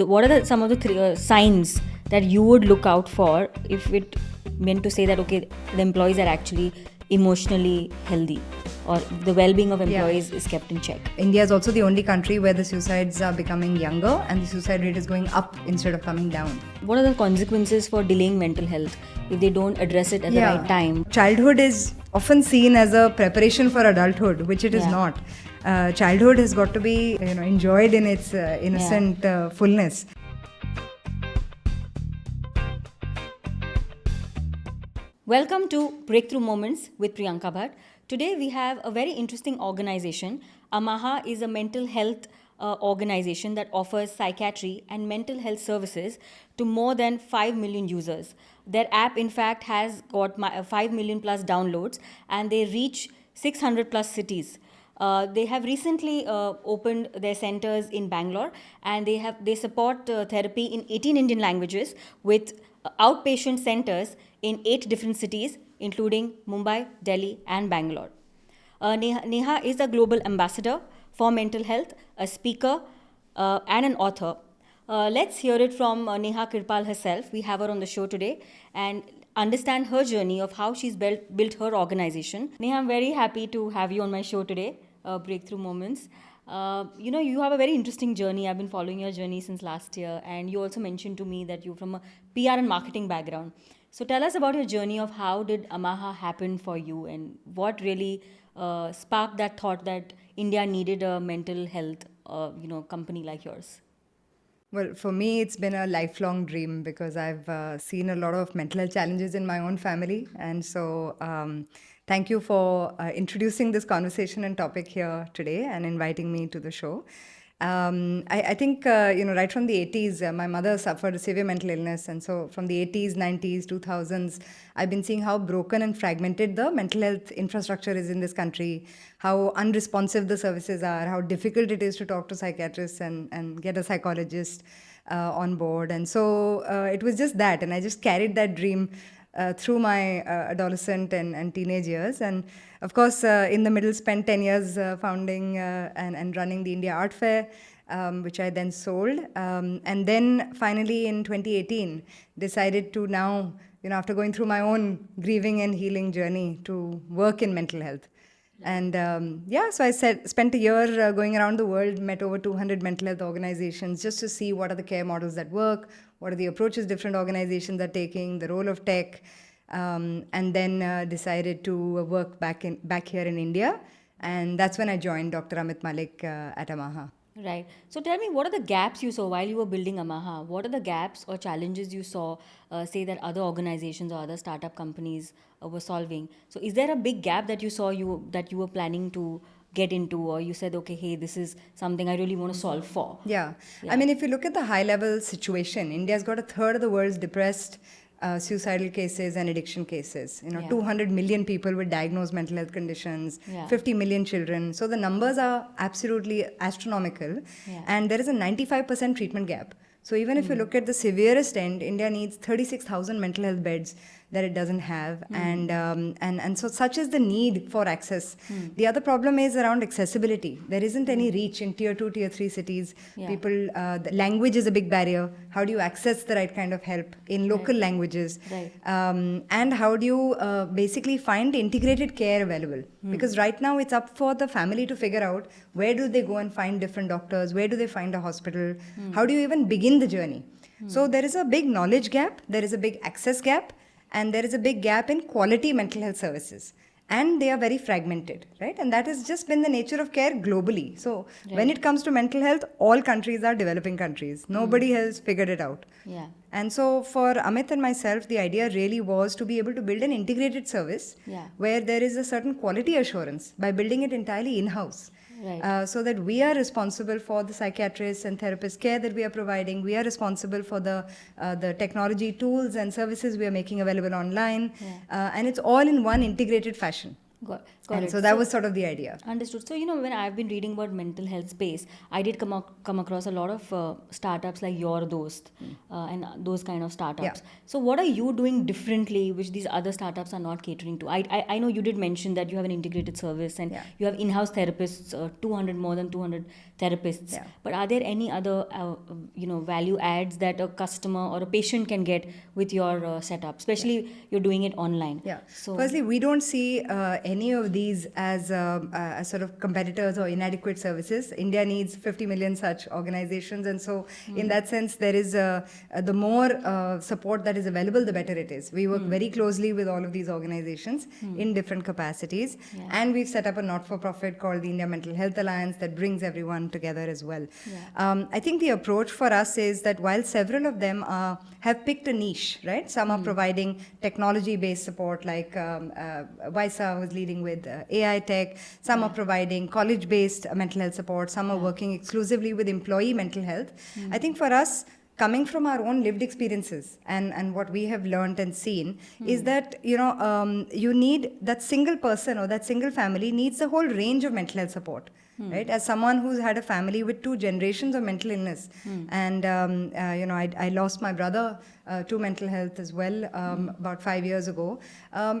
What are some of the signs that you would look out for if it meant to say that, okay, the employees are actually emotionally healthy or the well-being of employees is kept in check? India is also the only country where the suicides are becoming younger and the suicide rate is going up instead of coming down. What are the consequences for delaying mental health if they don't address it at the right time? Childhood is often seen as a preparation for adulthood, which it is not. Childhood has got to be enjoyed in its innocent fullness. Welcome to Breakthrough Moments with Priyanka Bhatt. Today we have a very interesting organization. Amaha is a mental health organization that offers psychiatry and mental health services to more than 5 million users. Their app, in fact, has got 5 million plus downloads and they reach 600 plus cities. They have recently opened their centers in Bangalore and they support therapy in 18 Indian languages with outpatient centers in 8 different cities, including Mumbai, Delhi, and Bangalore. Neha is a global ambassador for mental health, a speaker, and an author. Let's hear it from Neha Kirpal herself. We have her on the show today and understand her journey of how she's built her organization. Neha, I'm very happy to have you on my show today, Breakthrough Moments. You have a very interesting journey. I've been following your journey since last year, and you also mentioned to me that you're from a PR and marketing background. So tell us about your journey of how did Amaha happen for you and what really sparked that thought that India needed a mental health company like yours. Well, for me, it's been a lifelong dream because I've seen a lot of mental health challenges in my own family. And so thank you for introducing this conversation and topic here today and inviting me to the show. I think, right from the 80s, my mother suffered a severe mental illness. And so from the 80s, 90s, 2000s, I've been seeing how broken and fragmented the mental health infrastructure is in this country, how unresponsive the services are, how difficult it is to talk to psychiatrists and get a psychologist on board. And so it was just that. And I just carried that dream through my adolescent and teenage years. And of course, in the middle, spent 10 years founding and running the India Art Fair, which I then sold. And then finally in 2018, decided to now, after going through my own grieving and healing journey, to work in mental health. And so I spent a year going around the world, met over 200 mental health organizations just to see what are the care models that work, what are the approaches different organizations are taking, the role of tech, and then decided to work back here in India. And that's when I joined Dr. Amit Malik at Amaha. Right. So tell me, what are the gaps you saw while you were building Amaha? What are the gaps or challenges you saw, say, that other organizations or other startup companies were solving? So is there a big gap that you saw that you were planning to get into, or you said, okay, hey, this is something I really want to solve for? Yeah. I mean, if you look at the high-level situation, India's got a third of the world's depressed suicidal cases and addiction cases. 200 million people with diagnosed mental health conditions, 50 million children. So the numbers are absolutely astronomical. And there is a 95% treatment gap. So even if you look at the severest end, India needs 36,000 mental health beds that it doesn't have. And so such is the need for access. The other problem is around accessibility. There isn't any reach in tier 2, tier 3 cities. People, the language is a big barrier. How do you access the right kind of help in local languages? And how do you basically find integrated care available? Because right now it's up for the family to figure out where do they go and find different doctors, where do they find a hospital, how do you even begin the journey? So there is a big knowledge gap, there is a big access gap, and there is a big gap in quality mental health services. And they are very fragmented, right? And that has just been the nature of care globally. So when it comes to mental health, all countries are developing countries. Nobody has figured it out. And so for Amit and myself, the idea really was to be able to build an integrated service where there is a certain quality assurance by building it entirely in-house. So that we are responsible for the psychiatrists and therapists care that we are providing. We are responsible for the technology tools and services we are making available online. And it's all in one integrated fashion. Got And it. so that was sort of the idea. Understood. So, when I've been reading about mental health space, I did come across a lot of startups like Your Dost and those kind of startups. So, what are you doing differently, which these other startups are not catering to? I know you did mention that you have an integrated service and you have in-house therapists, more than 200 therapists. But are there any other, value adds that a customer or a patient can get with your setup, especially you're doing it online? Yeah. So, Firstly, we don't see any of these as sort of competitors or inadequate services. India needs 50 million such organizations, and so in that sense, there is the more support that is available, the better it is. We work very closely with all of these organizations in different capacities, and we've set up a not-for-profit called the India Mental Health Alliance that brings everyone together as well. I think the approach for us is that while several of them have picked a niche, right? Some are providing technology-based support, like Vaisa, who's leading with AI tech. Some are providing college-based mental health support. Some are working exclusively with employee mental health. I think for us, coming from our own lived experiences and what we have learned and seen is that you need that single person or that single family needs the whole range of mental health support. Right, as someone who's had a family with 2 generations of mental illness, and I lost my brother to mental health as well about 5 years ago.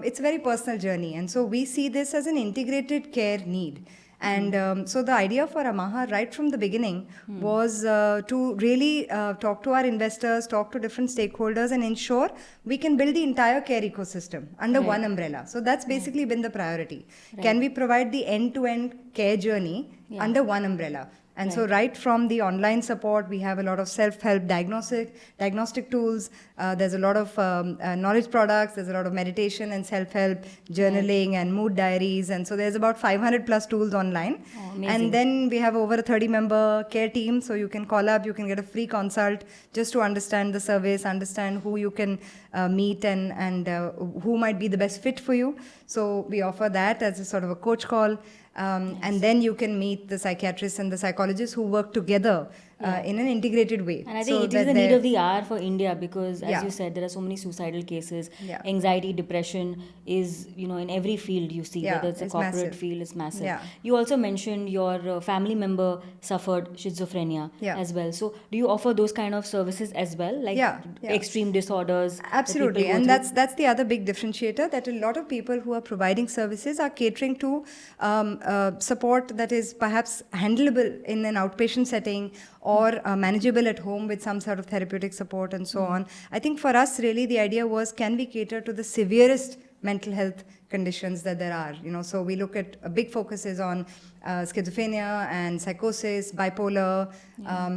It's a very personal journey, and so we see this as an integrated care need. And so the idea for Amaha right from the beginning was to really talk to our investors, talk to different stakeholders, and ensure we can build the entire care ecosystem under one umbrella. So that's basically been the priority. Can we provide the end-to-end care journey under one umbrella? And so right from the online support, we have a lot of self-help diagnostic tools. There's a lot of knowledge products. There's a lot of meditation and self-help, journaling and mood diaries. And so there's about 500 plus tools online. And then we have over a 30-member care team. So you can call up, you can get a free consult just to understand the service, understand who you can meet and who might be the best fit for you. So we offer that as a sort of a coach call. And then you can meet the psychiatrists and the psychologists who work together in an integrated way. And I think it is the need of the hour for India because, as you said, there are so many suicidal cases. Anxiety, depression is, in every field you see, whether it's a corporate massive. field, it's massive. You also mentioned your family member suffered schizophrenia as well. So do you offer those kind of services as well, like extreme disorders? Absolutely, and that's the other big differentiator, that a lot of people who are providing services are catering to support that is perhaps handleable in an outpatient setting or manageable at home with some sort of therapeutic support and so on. I think for us, really, the idea was, can we cater to the severest mental health conditions that there are? So we look at a big focus is on schizophrenia and psychosis, bipolar,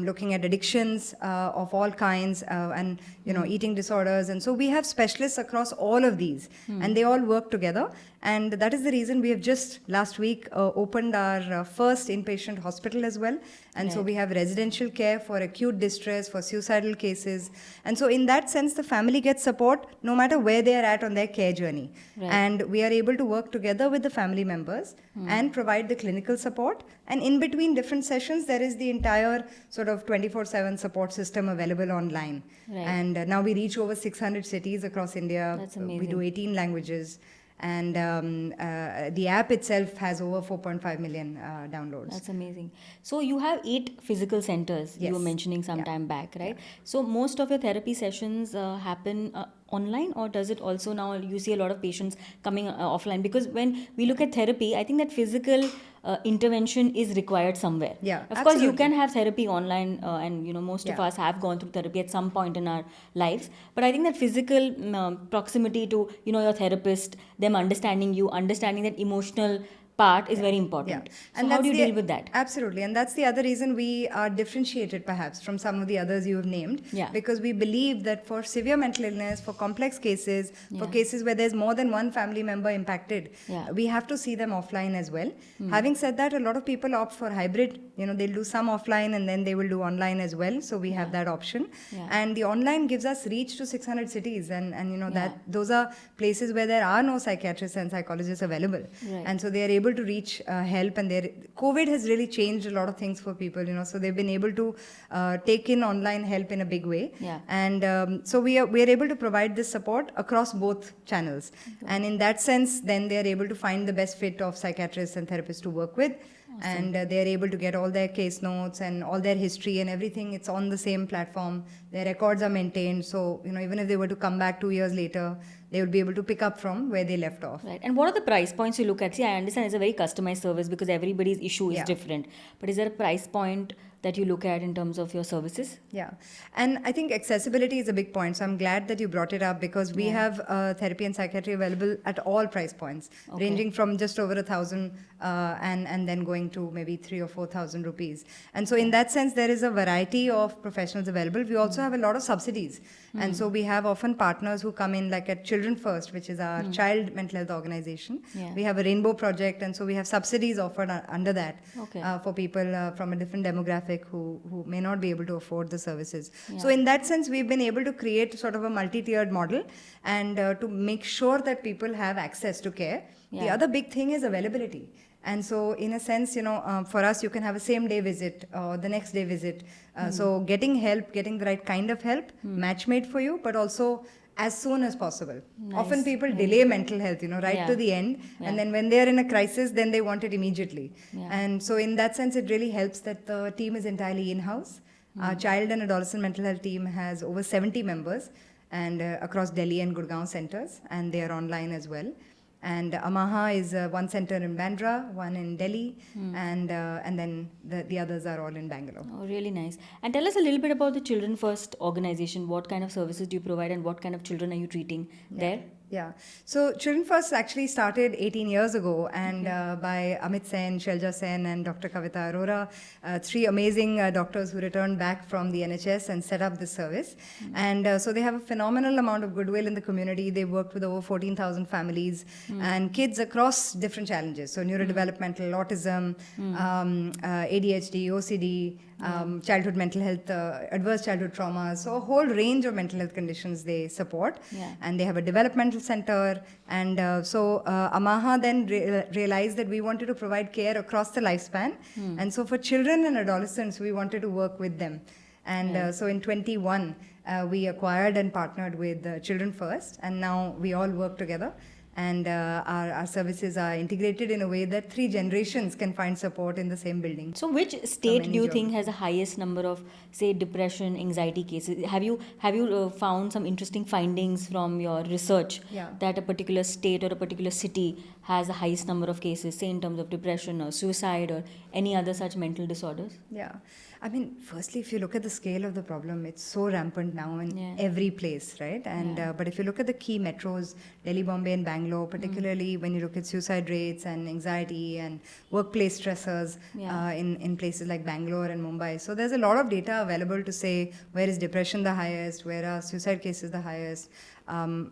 looking at addictions of all kinds, and eating disorders. And so we have specialists across all of these, and they all work together. And that is the reason we have just last week opened our first inpatient hospital as well. And so we have residential care for acute distress, for suicidal cases. And so in that sense, the family gets support no matter where they are at on their care journey. And we are able to work together with the family members and provide the clinical support. And in between different sessions, there is the entire sort of 24/7 support system available online. And now we reach over 600 cities across India. That's amazing. We do 18 languages. And the app itself has over 4.5 million downloads. That's amazing. So you have 8 physical centers you were mentioning some time back, right? So most of your therapy sessions happen online, or does it also now you see a lot of patients coming offline? Because when we look at therapy, I think that physical intervention is required somewhere. Of course, you can have therapy online, and most of us have gone through therapy at some point in our lives. But I think that physical proximity to your therapist, them understanding you, understanding that emotional part is very important. So how do you deal with that? Absolutely. And that's the other reason we are differentiated perhaps from some of the others you have named. Because we believe that for severe mental illness, for complex cases, for cases where there's more than one family member impacted, we have to see them offline as well. Having said that, a lot of people opt for hybrid. They'll do some offline and then they will do online as well. So we have that option. And the online gives us reach to 600 cities. And that those are places where there are no psychiatrists and psychologists available. And so they are able able to reach help, and COVID has really changed a lot of things for people, so they've been able to take in online help in a big way. Yeah. And so we are able to provide this support across both channels. Okay. And in that sense, then they are able to find the best fit of psychiatrists and therapists to work with. Awesome. And they are able to get all their case notes and all their history and everything. It's on the same platform. Their records are maintained. So, even if they were to come back 2 years later, they would be able to pick up from where they left off. Right. And what are the price points you look at? See, I understand it's a very customized service because everybody's issue is different. But is there a price point that you look at in terms of your services? Yeah. And I think accessibility is a big point. So I'm glad that you brought it up, because we have therapy and psychiatry available at all price points, ranging from just over 1,000 and then going to maybe 3,000 or 4,000 rupees. And so in that sense, there is a variety of professionals available. We also have a lot of subsidies. And so we have often partners who come in, like at Children First, which is our child mental health organization. We have a Rainbow Project, and so we have subsidies offered under that for people from a different demographic who may not be able to afford the services. So in that sense, we've been able to create sort of a multi-tiered model, and to make sure that people have access to care. The other big thing is availability. And so in a sense, for us, you can have a same day visit or the next day visit. So getting help, getting the right kind of help, match made for you, but also as soon as possible. Nice. Often people delay mental health, right to the end. And then when they're in a crisis, then they want it immediately. And so in that sense, it really helps that the team is entirely in-house. Our child and adolescent mental health team has over 70 members, and across Delhi and Gurgaon centers, and they are online as well. And Amaha is one center in Bandra, one in Delhi, and then the others are all in Bangalore. Oh, really nice. And tell us a little bit about the Children First organization. What kind of services do you provide, and what kind of children are you treating there? Yeah. So Children First actually started 18 years ago, and by Amit Sen, Shelja Sen, and Dr. Kavita Arora, three amazing doctors who returned back from the NHS and set up this service. And so they have a phenomenal amount of goodwill in the community. They've worked with over 14,000 families and kids across different challenges. So neurodevelopmental, autism, ADHD, OCD, childhood mental health, adverse childhood traumas. So a whole range of mental health conditions they support. And they have a developmental center. And so Amaha then realized that we wanted to provide care across the lifespan. And so for children and adolescents, we wanted to work with them. And so in 21, we acquired and partnered with Children First. And now we all work together. And our services are integrated in a way that 3 generations can find support in the same building. So which state do you think has the highest number of, say, depression, anxiety cases? Have you found some interesting findings from your research that a particular state or a particular city has the highest number of cases, say in terms of depression or suicide or any other such mental disorders? Yeah. I mean, firstly, if you look at the scale of the problem, it's so rampant now in every place, right? And but if you look at the key metros, Delhi, Bombay, and Bangalore, particularly when you look at suicide rates and anxiety and workplace stressors in places like Bangalore and Mumbai. So there's a lot of data available to say where is depression the highest, where are suicide cases the highest.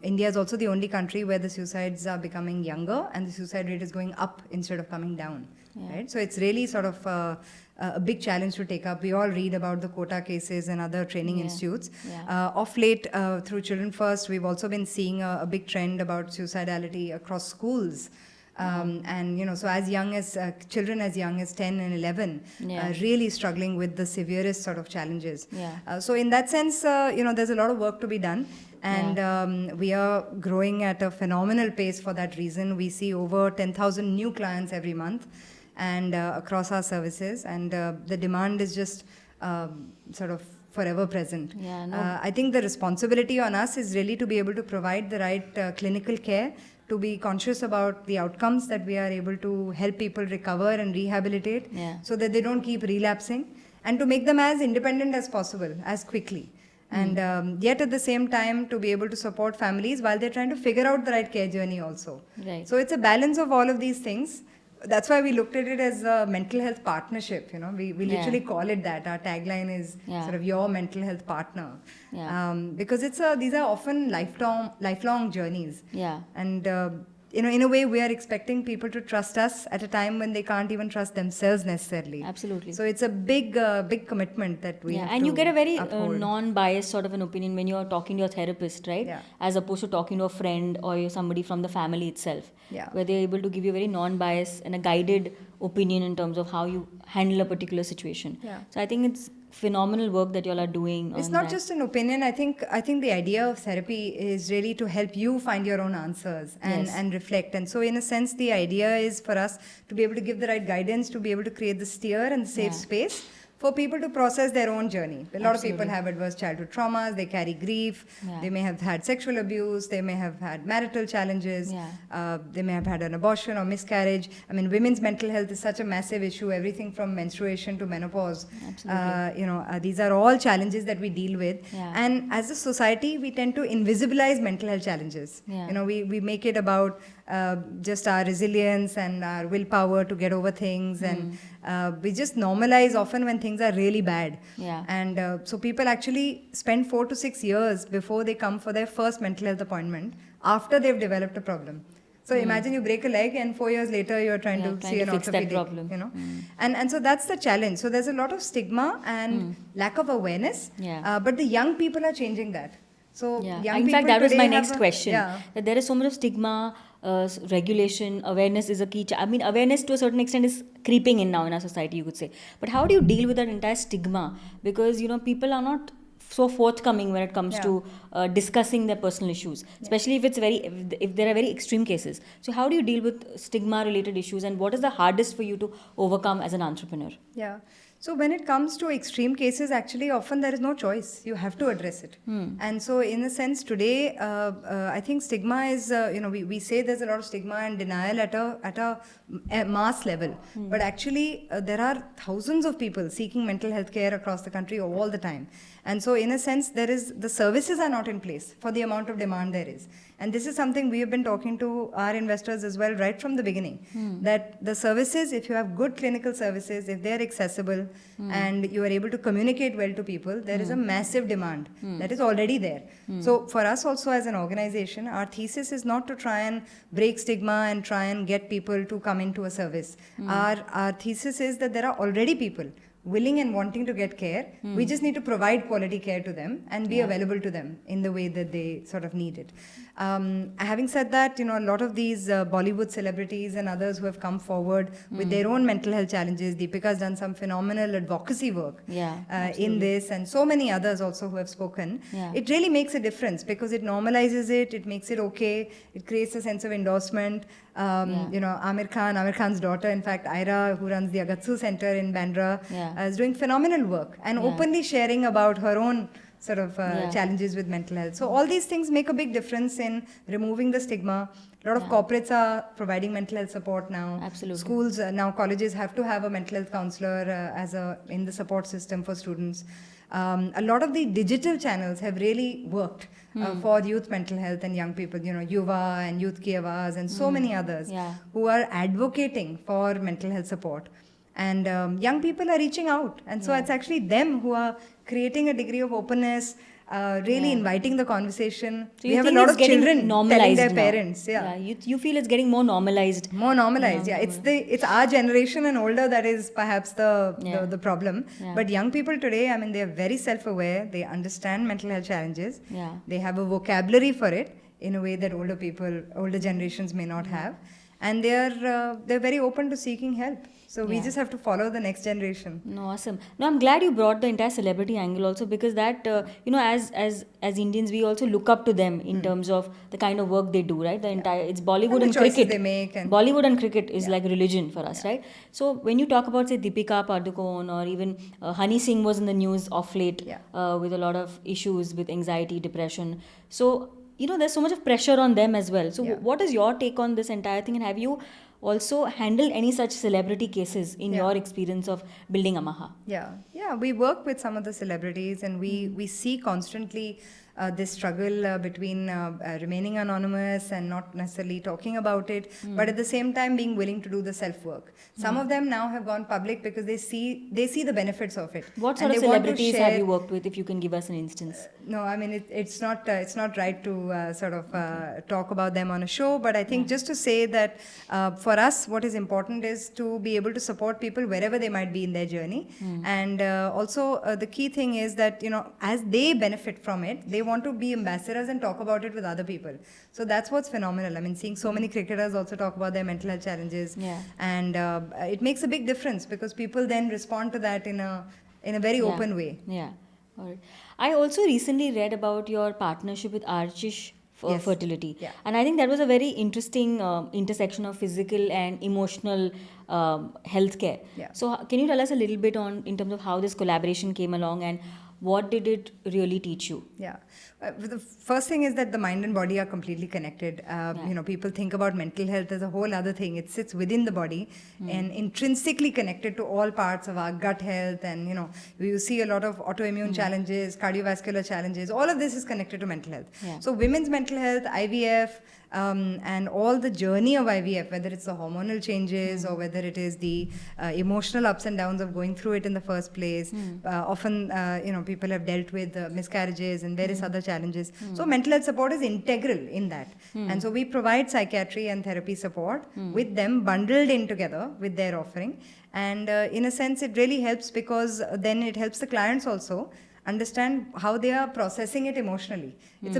India is also the only country where the suicides are becoming younger and the suicide rate is going up instead of coming down. Right? So it's really sort of a big challenge to take up. We all read about the quota cases and other training institutes. Of late, through Children First, we've also been seeing a big trend about suicidality across schools. And so as young as children as young as 10 and 11 really struggling with the severest sort of challenges. So in that sense, there's a lot of work to be done. And we are growing at a phenomenal pace for that reason. We see over 10,000 new clients every month and across our services. And the demand is just sort of forever present. I think the responsibility on us is really to be able to provide the right clinical care, to be conscious about the outcomes that we are able to help people recover and rehabilitate so that they don't keep relapsing, and to make them as independent as possible, as quickly. And yet at the same time to be able to support families while they're trying to figure out the right care journey also. So it's a balance of all of these things. That's why we looked at it as a mental health partnership. We literally call it that. Our tagline is sort of your mental health partner. Because these are often lifelong journeys. And in a way, we are expecting people to trust us at a time when they can't even trust themselves necessarily. Absolutely. So it's a big commitment that we have and to you get a very uphold. non-biased sort of an opinion when you're talking to your therapist, right? Yeah. As opposed to talking to a friend or somebody from the family itself. Yeah. Where they're able to give you a very non-biased and a guided opinion in terms of how you handle a particular situation. Yeah. So I think it's phenomenal work that you all are doing. It's not just an opinion. I think the idea of therapy is really to help you find your own answers and reflect. And so in a sense, the idea is for us to be able to give the right guidance, to be able to create the steer and the safe space for people to process their own journey. A lot of people have adverse childhood traumas, they carry grief, they may have had sexual abuse, they may have had marital challenges, they may have had an abortion or miscarriage. I mean, women's mental health is such a massive issue, everything from menstruation to menopause. These are all challenges that we deal with. And as a society, we tend to invisibilize mental health challenges. We make it about just our resilience and our willpower to get over things, and we just normalize often when things are really bad. And so people actually spend 4 to 6 years before they come for their first mental health appointment after they've developed a problem. So imagine you break a leg and 4 years later you're trying to see an orthopedic, and so that's the challenge. So there's a lot of stigma and lack of awareness, but the young people are changing that. So young in fact, that was my next question. That there is so much of stigma, regulation, awareness is a key. I mean, awareness to a certain extent is creeping in now in our society, you could say. But how do you deal with that entire stigma? Because people are not so forthcoming when it comes to discussing their personal issues, especially if there are very extreme cases. So how do you deal with stigma related issues, and what is the hardest for you to overcome as an entrepreneur? So when it comes to extreme cases, actually often there is no choice. You have to address it. And so in a sense today, I think stigma is, we say there's a lot of stigma and denial at a mass level. But actually there are thousands of people seeking mental health care across the country all the time. And so in a sense, the services are not in place for the amount of demand there is. And this is something we have been talking to our investors as well right from the beginning. That the services, if you have good clinical services, if they are accessible and you are able to communicate well to people, there is a massive demand that is already there. So for us also as an organization, our thesis is not to try and break stigma and try and get people to come into a service. Our thesis is that there are already people willing and wanting to get care. We just need to provide quality care to them and be available to them in the way that they sort of need it. Having said that, a lot of these Bollywood celebrities and others who have come forward with their own mental health challenges, Deepika's done some phenomenal advocacy work in this, and so many others also who have spoken. It really makes a difference because it normalizes it makes it okay, it creates a sense of endorsement. Amir Khan's daughter, in fact, Ira, who runs the Agatsu Center in Bandra, is doing phenomenal work and openly sharing about her own sort of challenges with mental health. So all these things make a big difference in removing the stigma. A lot of corporates are providing mental health support now. Absolutely. Schools, now colleges have to have a mental health counselor in the support system for students. A lot of the digital channels have really worked for youth mental health and young people, Yuva and Youth Ki Awaaz and so many others who are advocating for mental health support. And young people are reaching out. And so it's actually them who are creating a degree of openness, really inviting the conversation. So we have a lot of children telling their parents. You feel it's getting more normalized. More normalized, It's our generation and older that is perhaps the problem. But young people today, I mean, they are very self-aware. They understand mental health challenges. They have a vocabulary for it in a way that older generations may not have. And they're very open to seeking help. So we just have to follow the next generation. No, awesome. No, I'm glad you brought the entire celebrity angle also, because that as Indians, we also look up to them in terms of the kind of work they do, right? The entire it's Bollywood and cricket. They make Bollywood and cricket is like religion for us, right? So when you talk about say Deepika Padukone or even Honey Singh was in the news of late with a lot of issues with anxiety, depression. So there's so much of pressure on them as well. So what is your take on this entire thing, and have you also handled any such celebrity cases in your experience of building Amaha? We work with some of the celebrities, and we see constantly this struggle between remaining anonymous and not necessarily talking about it, but at the same time being willing to do the self-work. Some of them now have gone public because they see the benefits of it. What and sort of they want to celebrities share. have you worked with, if you can give us an instance? No, I mean it's not right to sort of talk about them on a show, but I think just to say that for us, what is important is to be able to support people wherever they might be in their journey, and also the key thing is that as they benefit from it, they want to be ambassadors and talk about it with other people. So that's what's phenomenal. I mean, seeing so many cricketers also talk about their mental health challenges, and it makes a big difference because people then respond to that in a very open way. Yeah. All right. I also recently read about your partnership with Archish Yes. Fertility. Yeah. And I think that was a very interesting intersection of physical and emotional healthcare. Yeah. So can you tell us a little bit in terms of how this collaboration came along and what did it really teach you? Yeah. The first thing is that the mind and body are completely connected. People think about mental health as a whole other thing. It sits within the body and intrinsically connected to all parts of our gut health. And, you see a lot of autoimmune challenges, cardiovascular challenges. All of this is connected to mental health. Yeah. So women's mental health, IVF, and all the journey of IVF, whether it's the hormonal changes or whether it is the emotional ups and downs of going through it in the first place. Often, people have dealt with miscarriages and various other challenges. So mental health support is integral in that. And so we provide psychiatry and therapy support with them bundled in together with their offering. And in a sense, it really helps because then it helps the clients also understand how they are processing it emotionally. It's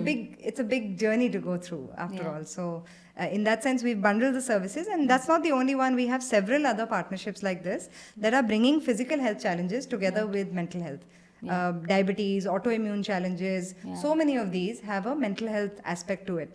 a big journey to go through after all. So in that sense, we've bundled the services, and that's not the only one. We have several other partnerships like this that are bringing physical health challenges together with mental health. Diabetes, autoimmune challenges, so many of these have a mental health aspect to it.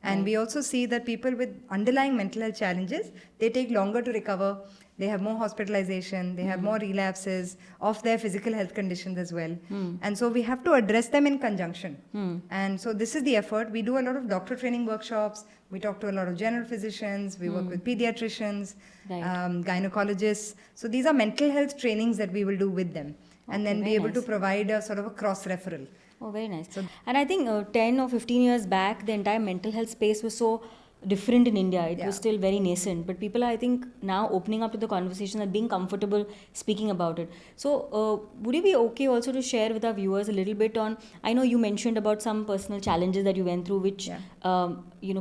And we also see that people with underlying mental health challenges, they take longer to recover. They have more hospitalization, they have more relapses of their physical health conditions as well. And so we have to address them in conjunction. And so this is the effort. We do a lot of doctor training workshops. We talk to a lot of general physicians. We work with pediatricians, gynecologists. So these are mental health trainings that we will do with them. And then be able to provide a sort of a cross-referral. Oh, very nice. And I think 10 or 15 years back, the entire mental health space was so different in India. It was still very nascent. But people are, I think, now opening up to the conversation and being comfortable speaking about it. So would you be okay also to share with our viewers a little bit on, I know you mentioned about some personal challenges that you went through which,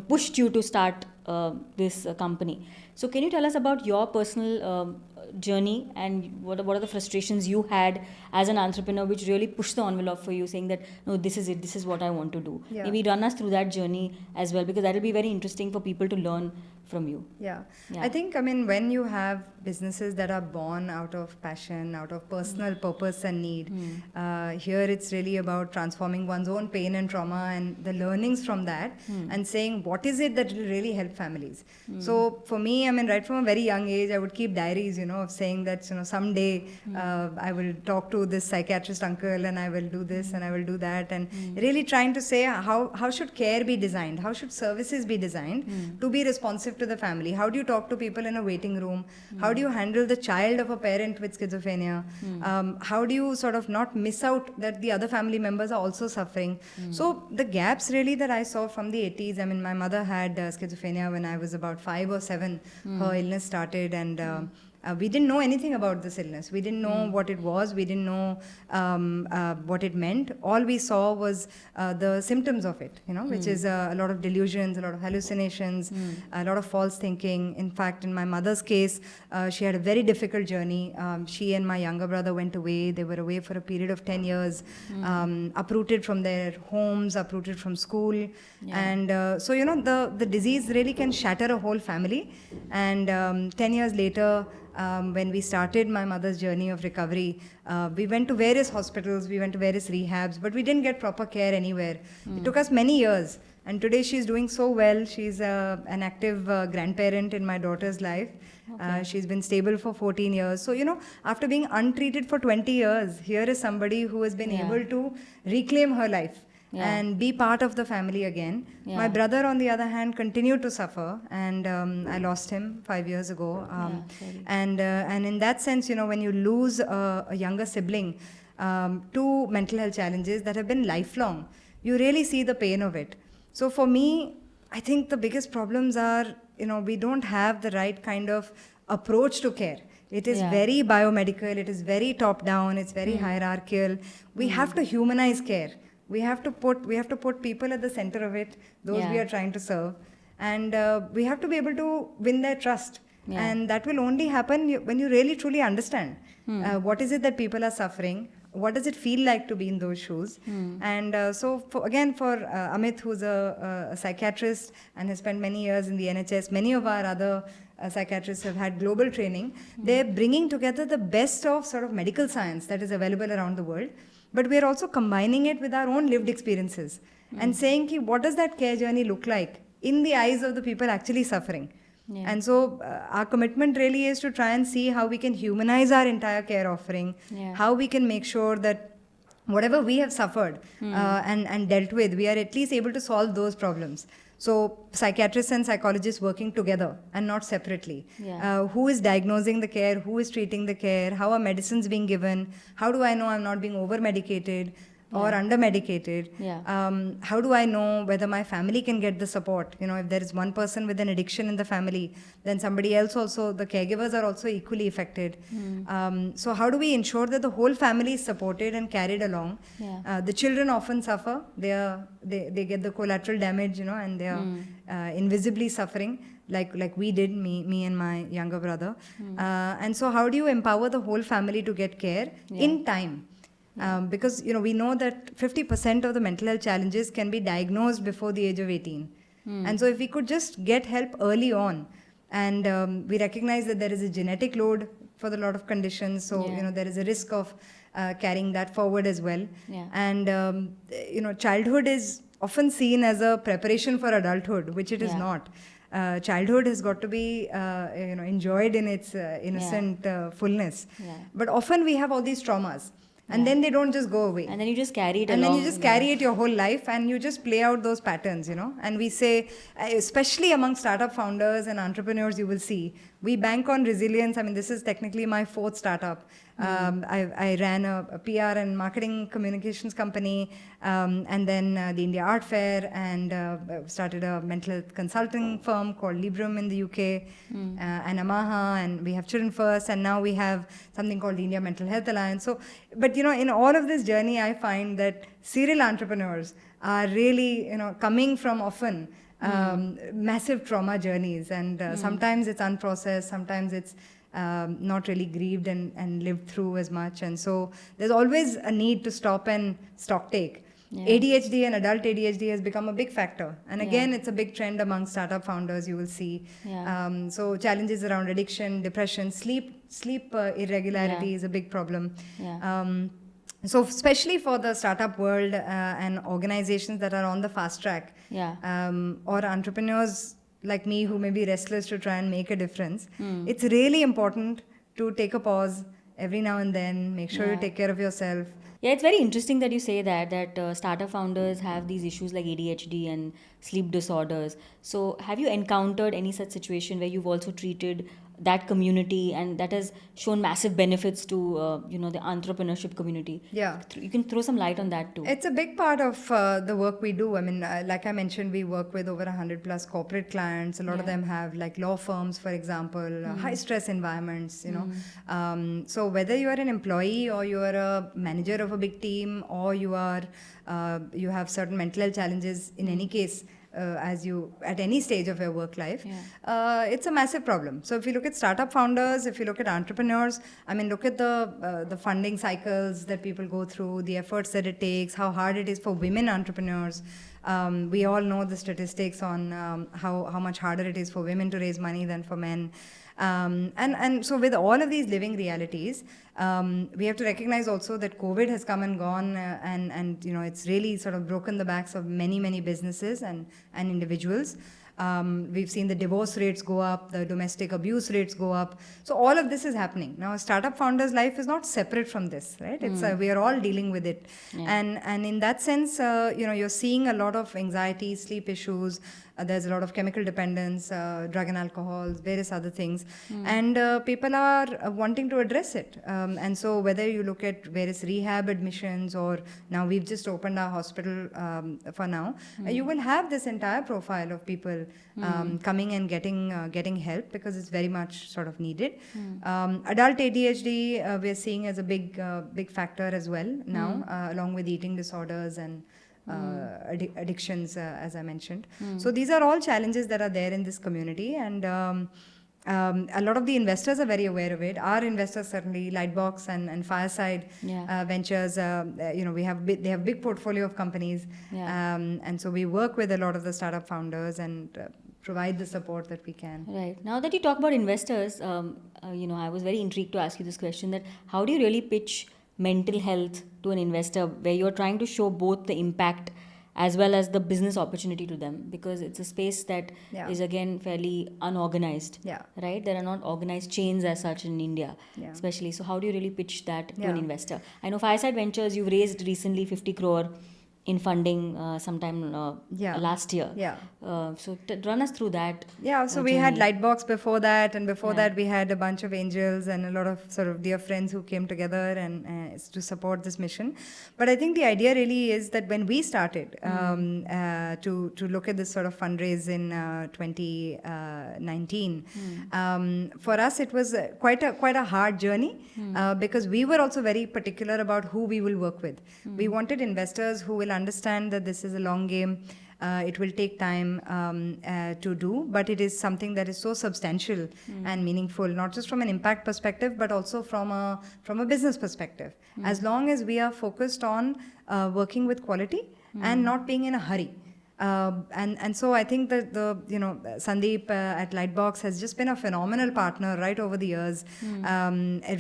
pushed you to start this company. So can you tell us about your personal journey and what are the frustrations you had as an entrepreneur which really pushed the envelope for you, saying that no, this is it, this is what I want to do? Maybe run us through that journey as well, because that will be very interesting for people to learn from you. I think, when you have businesses that are born out of passion, out of personal purpose and need, here it's really about transforming one's own pain and trauma and the learnings from that and saying what is it that will really help families. So for me, right from a very young age, I would keep diaries, of saying that, someday I will talk to this psychiatrist uncle and I will do this and I will do that, and really trying to say how should care be designed, how should services be designed to be responsive to the family. How do you talk to people in a waiting room? How do you handle the child of a parent with schizophrenia? How do you sort of not miss out that the other family members are also suffering? So the gaps really that I saw from the 80s, my mother had schizophrenia when I was about 5 or 7. Her illness started, and we didn't know anything about this illness. We didn't know what it was. We didn't know what it meant. All we saw was the symptoms of it, which is a lot of delusions, a lot of hallucinations, a lot of false thinking. In fact, in my mother's case, she had a very difficult journey. She and my younger brother went away. They were away for a period of 10 years, uprooted from their homes, uprooted from school. And so, the disease really can shatter a whole family. And 10 years later, when we started my mother's journey of recovery, we went to various hospitals, we went to various rehabs, but we didn't get proper care anywhere. It took us many years. And today she's doing so well. She's an active grandparent in my daughter's life. She's been stable for 14 years. So, after being untreated for 20 years, here is somebody who has been able to reclaim her life. And be part of the family again. My brother, on the other hand, continued to suffer, and I lost him 5 years ago. And in that sense, when you lose a younger sibling to mental health challenges that have been lifelong, you really see the pain of it. So for me, I think the biggest problems are, we don't have the right kind of approach to care. It is very biomedical, it is very top down, it's very hierarchical. We have to humanize care. We have to put people at the center of it, those we are trying to serve. And we have to be able to win their trust. And that will only happen when you really truly understand what is it that people are suffering, what does it feel like to be in those shoes. And so for Amit, who's a psychiatrist and has spent many years in the NHS, many of our other psychiatrists have had global training. They're bringing together the best of sort of medical science that is available around the world, but we're also combining it with our own lived experiences and saying, what does that care journey look like in the eyes of the people actually suffering? And so our commitment really is to try and see how we can humanize our entire care offering, how we can make sure that whatever we have suffered and dealt with, we are at least able to solve those problems. So psychiatrists and psychologists working together and not separately. Who is diagnosing the care? Who is treating the care? How are medicines being given? How do I know I'm not being over-medicated or under-medicated? How do I know whether my family can get the support? If there is one person with an addiction in the family, then somebody else also, the caregivers are also equally affected. So how do we ensure that the whole family is supported and carried along? The children often suffer. They get the collateral damage, and they are invisibly suffering. Like we did, me and my younger brother. And so how do you empower the whole family to get care in time? Because we know that 50% of the mental health challenges can be diagnosed before the age of 18. And so if we could just get help early on, and we recognize that there is a genetic load for a lot of conditions, so there is a risk of carrying that forward as well. And childhood is often seen as a preparation for adulthood, which it is not. Childhood has got to be enjoyed in its innocent fullness. But often we have all these traumas. And then they don't just go away. And then you just carry it and along. And then you just carry it your whole life, and you just play out those patterns, And we say, especially among startup founders and entrepreneurs, you will see, we bank on resilience. I mean, this is technically my 4th startup. I ran a PR and marketing communications company, and then the India Art Fair, and started a mental health consulting firm called Librum in the UK, and Amaha, and we have Children First, and now we have something called the India Mental Health Alliance. So, but in all of this journey, I find that serial entrepreneurs are really, coming from often massive trauma journeys, and sometimes it's unprocessed, sometimes it's not really grieved and lived through as much. And so there's always a need to stop and stock take. ADHD and adult ADHD has become a big factor. And again, it's a big trend among startup founders, you will see. So challenges around addiction, depression, sleep irregularity is a big problem. So especially for the startup world and organizations that are on the fast track, or entrepreneurs like me who may be restless to try and make a difference, it's really important to take a pause every now and then, make sure you take care of yourself. Yeah, it's very interesting that you say that startup founders have these issues like ADHD and sleep disorders. So have you encountered any such situation where you've also treated that community and that has shown massive benefits to the entrepreneurship community? You can throw some light on that too. It's a big part of the work we do. I mean, like I mentioned, we work with over 100 plus corporate clients. A lot of them have like law firms, for example, high stress environments, so whether you are an employee or you are a manager of a big team, or you have certain mental health challenges, in any case, as you at any stage of your work life, it's a massive problem. So if you look at startup founders, if you look at entrepreneurs, I mean, look at the funding cycles that people go through, the efforts that it takes, how hard it is for women entrepreneurs. We all know the statistics on how much harder it is for women to raise money than for men. And so with all of these living realities, we have to recognize also that COVID has come and gone, and it's really sort of broken the backs of many businesses and individuals. We've seen the divorce rates go up, the domestic abuse rates go up. So all of this is happening. Now, a startup founder's life is not separate from this, right? It's we are all dealing with it. And in that sense, you're seeing a lot of anxiety, sleep issues. There's a lot of chemical dependence, drug and alcohol, various other things. And people are wanting to address it. And so whether you look at various rehab admissions, or now we've just opened our hospital for now, you will have this entire profile of people coming and getting help, because it's very much sort of needed. Adult ADHD we're seeing as a big factor as well now, along with eating disorders and addictions, as I mentioned. So these are all challenges that are there in this community, and a lot of the investors are very aware of it. Our investors, certainly, Lightbox and Fireside Ventures, they have big portfolio of companies, and so we work with a lot of the startup founders and provide the support that we can. Right. Now that you talk about investors, I was very intrigued to ask you this question: that how do you really pitch mental health to an investor, where you're trying to show both the impact as well as the business opportunity to them, because it's a space that is again fairly unorganized, right? There are not organized chains as such in India, especially. So how do you really pitch that to an investor? I know Fireside Ventures, you've raised recently 50 crore in funding sometime last year. So run us through that. So we had Lightbox before that, and before that we had a bunch of angels and a lot of sort of dear friends who came together and to support this mission. But I think the idea really is that when we started to look at this sort of fundraise in 2019, for us it was quite a hard journey, because we were also very particular about who we will work with. We wanted investors who will understand that this is a long game. It will take time to do, but it is something that is so substantial and meaningful, not just from an impact perspective, but also from a business perspective. As long as we are focused on working with quality and not being in a hurry. And so I think that Sandeep at Lightbox has just been a phenomenal partner right over the years,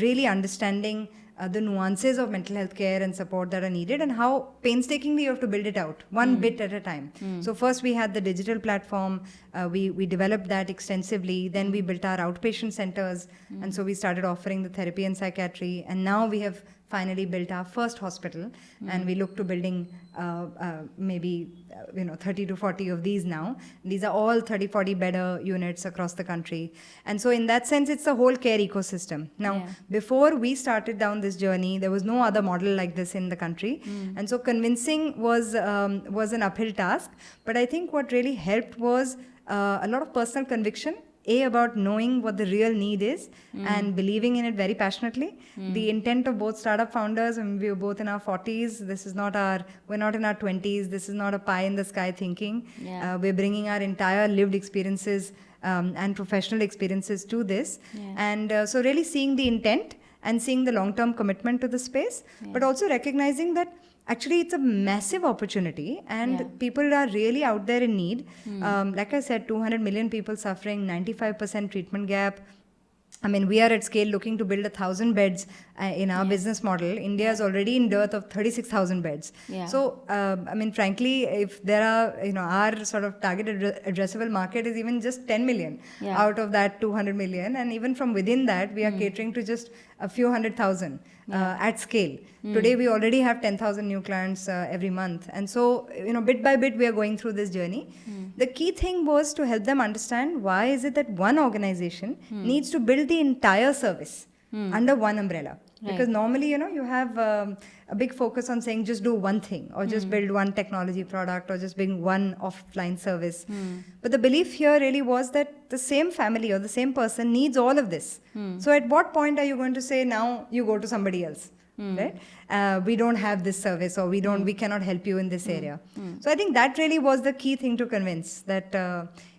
really understanding the nuances of mental health care and support that are needed, and how painstakingly you have to build it out one bit at a time. So first we had the digital platform, we developed that extensively, then we built our outpatient centers, and so we started offering the therapy and psychiatry, and now we have finally built our first hospital, and we look to building maybe 30 to 40 of these now. These are all 30-40 bedder units across the country, and so in that sense it's a whole care ecosystem. Now before we started down this journey, there was no other model like this in the country, and so convincing was an uphill task. But I think what really helped was a lot of personal conviction, about knowing what the real need is and believing in it very passionately. The intent of both startup founders, and we were both in our 40s. We're not in our 20s. This is not a pie in the sky thinking. We're bringing our entire lived experiences and professional experiences to this. And so really seeing the intent and seeing the long-term commitment to the space, but also recognizing that actually it's a massive opportunity, and people are really out there in need. Like I said, 200 million people suffering, 95% treatment gap. I mean, we are at scale looking to build 1,000 beds in our business model. India is already in dearth of 36,000 beds. So, I mean, frankly, if there are, our sort of target addressable market is even just 10 million out of that 200 million. And even from within that, we are catering to just a few 100,000 at scale. Today, we already have 10,000 new clients every month. And so, bit by bit, we are going through this journey. The key thing was to help them understand why is it that one organization needs to build the entire service under one umbrella. Because normally, you have a big focus on saying just do one thing, or just build one technology product, or just bring one offline service. But the belief here really was that the same family or the same person needs all of this. So at what point are you going to say, now you go to somebody else? Right? We don't have this service, or we cannot help you in this area. So I think that really was the key thing to convince, that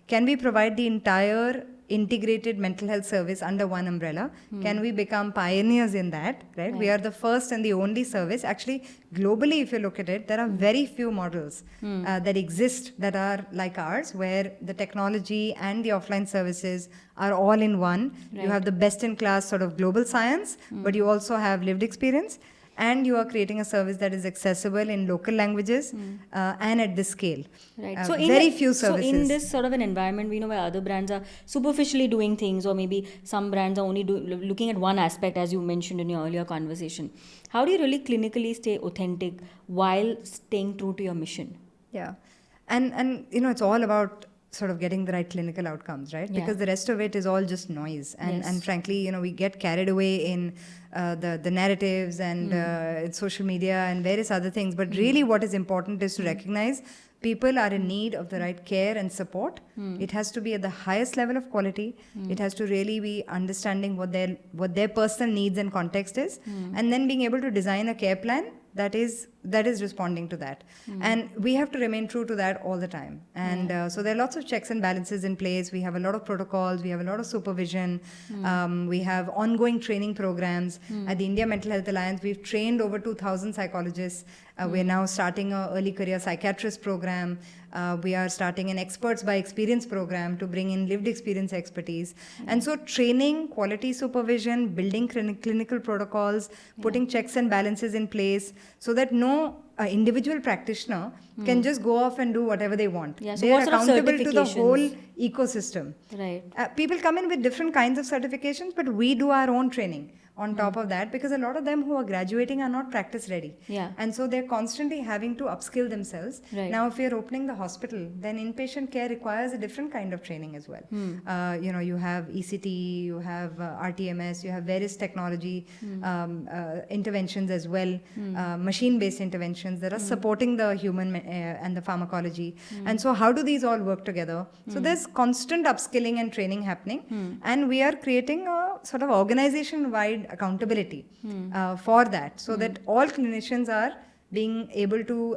can we provide the entire integrated mental health service under one umbrella? Can we become pioneers in that? Right? We are the first and the only service. Actually, globally, if you look at it, there are very few models that exist that are like ours, where the technology and the offline services are all in one. You have the best in class sort of global science, but you also have lived experience. and you are creating a service that is accessible in local languages and at this scale. Right. Very few services. So in this sort of an environment, we know where other brands are superficially doing things, or maybe some brands are only looking at one aspect, as you mentioned in your earlier conversation. How do you really clinically stay authentic while staying true to your mission? Yeah. And it's all about sort of getting the right clinical outcomes, right? Yeah. Because the rest of it is all just noise. And frankly, we get carried away in the narratives and social media and various other things. But really what is important is to recognize people are in need of the right care and support. It has to be at the highest level of quality. It has to really be understanding what their personal needs and context is, and then being able to design a care plan that is responding to that. And we have to remain true to that all the time. And so there are lots of checks and balances in place. We have a lot of protocols. We have a lot of supervision. We have ongoing training programs. At the India Mental Health Alliance, we've trained over 2,000 psychologists. We're now starting an early career psychiatrist program. We are starting an experts by experience program to bring in lived experience expertise. And so training, quality supervision, building clinical protocols, putting checks and balances in place so that no individual practitioner can just go off and do whatever they want. Yeah, so they are what sort of accountable to the whole certifications? ecosystem. Right. People come in with different kinds of certifications, but we do our own training on top of that, because a lot of them who are graduating are not practice ready. Yeah. And so they're constantly having to upskill themselves. Right. Now, if you're opening the hospital, then inpatient care requires a different kind of training as well. You have ECT, you have RTMS, you have various technology interventions as well, machine-based interventions that are supporting the human and the pharmacology. And so how do these all work together? So there's constant upskilling and training happening, and we are creating a sort of organization-wide accountability for that, so that all clinicians are being able to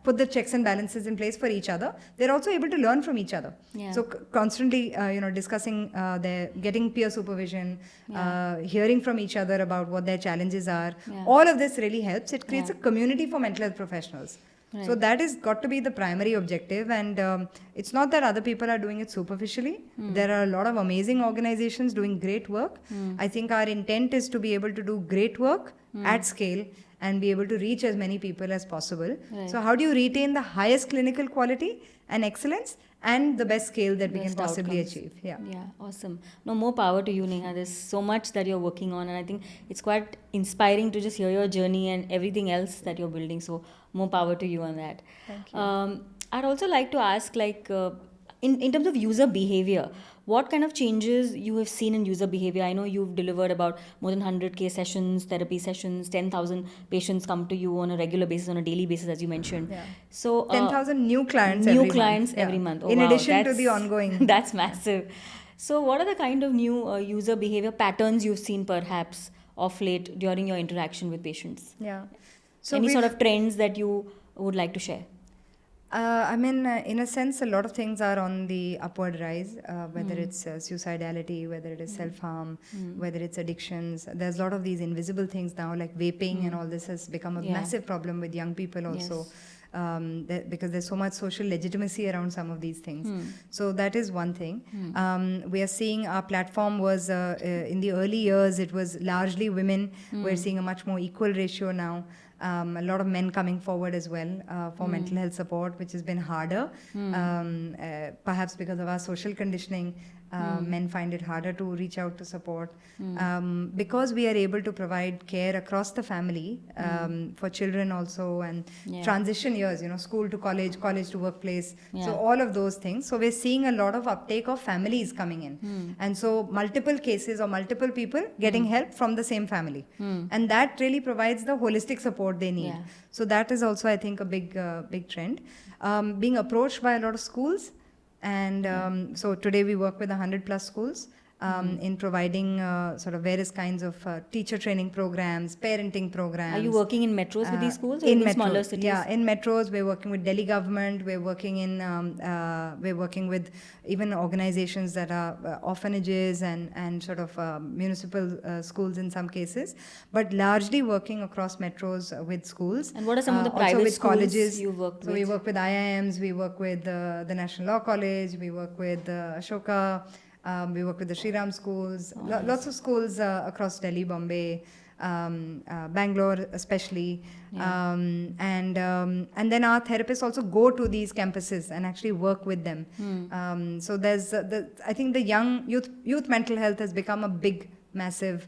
put the checks and balances in place for each other. They're also able to learn from each other. Yeah. So constantly, discussing getting peer supervision, hearing from each other about what their challenges are. Yeah. All of this really helps. It creates a community for mental health professionals. Right. So that is got to be the primary objective, and it's not that other people are doing it superficially. There are a lot of amazing organizations doing great work. I think our intent is to be able to do great work at scale and be able to reach as many people as possible. Right. So how do you retain the highest clinical quality and excellence and the best scale that we can Best possibly outcomes. achieve? Yeah. Yeah, awesome. No, more power to you, Neha. There's so much that you're working on, and I think it's quite inspiring to just hear your journey and everything else that you're building. So, more power to you on that. Thank you. I'd also like to ask, in terms of user behavior, what kind of changes you have seen in user behavior? I know you've delivered about more than 100K sessions, therapy sessions, 10,000 patients come to you on a regular basis, on a daily basis, as you mentioned. Yeah. So 10,000 new clients new every clients month. every Yeah. month. Oh, In wow, addition to the that's- ongoing. That's massive. So, what are the kind of new user behavior patterns you've seen perhaps of late during your interaction with patients? Yeah. So Any sort we've- of trends that you would like to share? in a sense, a lot of things are on the upward rise, whether it's suicidality, whether it is self-harm, whether it's addictions. There's a lot of these invisible things now, like vaping and all this has become a Yeah. massive problem with young people also. Yes. Because there's so much social legitimacy around some of these things. So that is one thing. We are seeing our platform was, in the early years, it was largely women. We're seeing a much more equal ratio now. A lot of men coming forward as well for mental health support, which has been harder, perhaps because of our social conditioning. Men find it harder to reach out to support. Because we are able to provide care across the family for children also, and transition years, school to college, college to workplace. So all of those things. So we're seeing a lot of uptake of families coming in. And so multiple cases or multiple people getting help from the same family. And that really provides the holistic support they need. Yeah. So that is also, I think, a big trend. Being approached by a lot of schools. And so today we work with 100 plus schools in providing sort of various kinds of teacher training programs, parenting programs. Are you working in metros with these schools or in in metros, smaller cities? Yeah, in metros. We're working with Delhi government. We're working with even organizations that are orphanages and sort of municipal schools in some cases, but largely working across metros with schools. And what are some of the also private with schools colleges you've worked So with? we work with IIMs, we work with the National Law College, we work with Ashoka, we work with the Shriram schools, lots of schools across Delhi, Bombay, Bangalore especially. And then our therapists also go to these campuses and actually work with them. So there's I think the young youth mental health has become a big, massive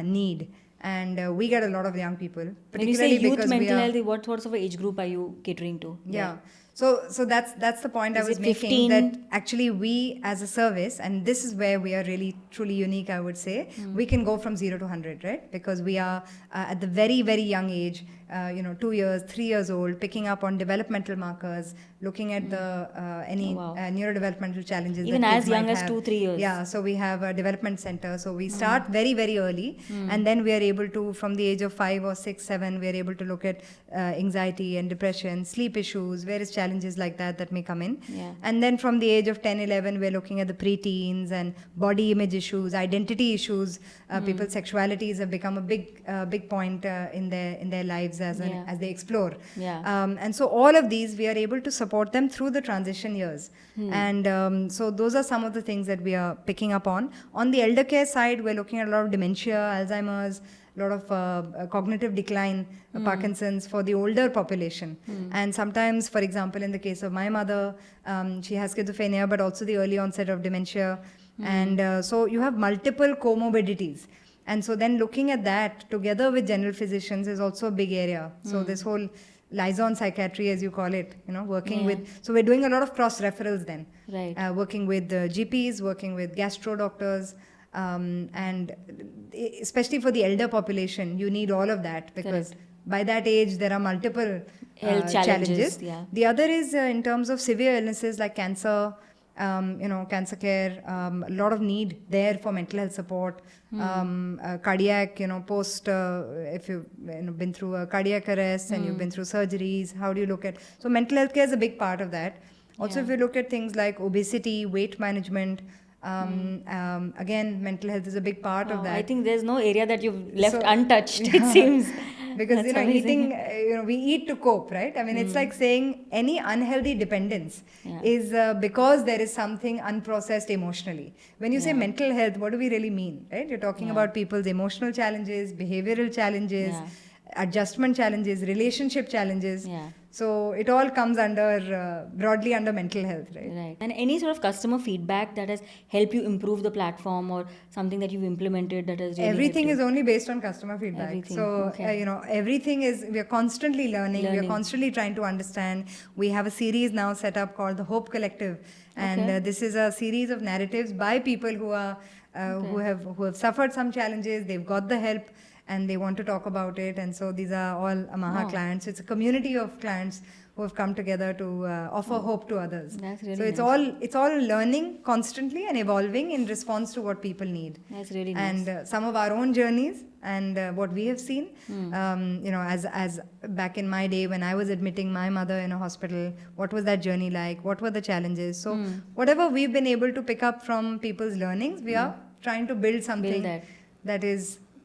need. And we get a lot of young people, When you say particularly youth because we mental are, health, what sorts of age group are you catering to? yeah. So that's the point I Is was it making, 15? that actually we as a service, and this is where we are really truly unique, I would say, we can go from 0 to 100, right? Because we are at the very, very young age, 2 years, 3 years old, picking up on developmental markers, looking at the any Oh, wow. neurodevelopmental challenges Even that kids as young might as have. 2-3 years. Yeah, so we have a development center. So we start very, very early, and then we are able to, from the age of 5 or 6, 7, we are able to look at anxiety and depression, sleep issues, various challenges like that may come in. Yeah. And then from the age of 10, 11, we're looking at the preteens and body image issues, identity issues. People's sexualities have become a big point in their lives as they explore. Yeah. And so all of these, we are able to support them through the transition years. And so those are some of the things that we are picking up on. On the elder care side, we're looking at a lot of dementia, Alzheimer's, a lot of cognitive decline, Parkinson's for the older population. And sometimes, for example, in the case of my mother, she has schizophrenia, but also the early onset of dementia. And so you have multiple comorbidities. And so then looking at that together with general physicians is also a big area. So this whole liaison psychiatry, as you call it, working with, so we're doing a lot of cross referrals then. Right. Working with GPs, working with gastro doctors, and especially for the elder population, you need all of that, because by that age there are multiple Health challenges. Yeah. The other is in terms of severe illnesses like cancer, cancer care, a lot of need there for mental health support, cardiac, post, if you've been through a cardiac arrest and you've been through surgeries, how do you look at, so mental health care is a big part of that. Also, if you look at things like obesity, weight management, again, mental health is a big part of that. I think there's no area that you've left untouched, Yeah. it seems. Because That's amazing. eating, we eat to cope, right? I mean, it's like saying any unhealthy dependence Yeah. is because there is something unprocessed emotionally. When you say mental health, what do we really mean, right? You're talking about people's emotional challenges, behavioral challenges, adjustment challenges, relationship challenges. Yeah. So it all comes under broadly under mental health, right? Right. And any sort of customer feedback that has helped you improve the platform, or something that you've implemented that has really Everything helped is only based on customer feedback. Everything. So Okay. everything is, we are constantly learning. We are Learning. constantly trying to understand. We have a series now set up called the Hope Collective, and Okay. this is a series of narratives by people who are who have suffered some challenges. They've got the help and they want to talk about it. And so these are all Amaha clients. It's a community of clients who have come together to offer hope to others. That's really so it's nice. it's all learning constantly and evolving in response to what people need. That's really nice. And some of our own journeys and what we have seen, as back in my day when I was admitting my mother in a hospital, what was that journey like? What were the challenges? So whatever we've been able to pick up from people's learnings, we are trying to build something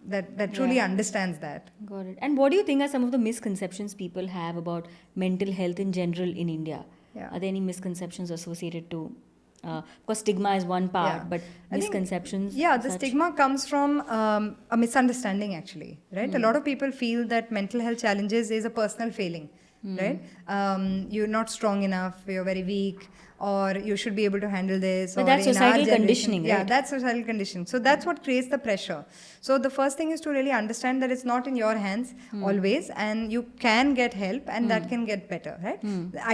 that truly understands that. Got it. And what do you think are some of the misconceptions people have about mental health in general in India? Yeah. Are there any misconceptions associated to? Because stigma is one part, Yeah. but I think, misconceptions. the such? stigma comes from a misunderstanding, actually, right? A lot of people feel that mental health challenges is a personal failing, right? You're not strong enough, you're very weak, or you should be able to handle this. But or that's in our societal generation- conditioning, Yeah, right? that's societal conditioning. So that's what creates the pressure. So the first thing is to really understand that it's not in your hands always, and you can get help, and that can get better, right?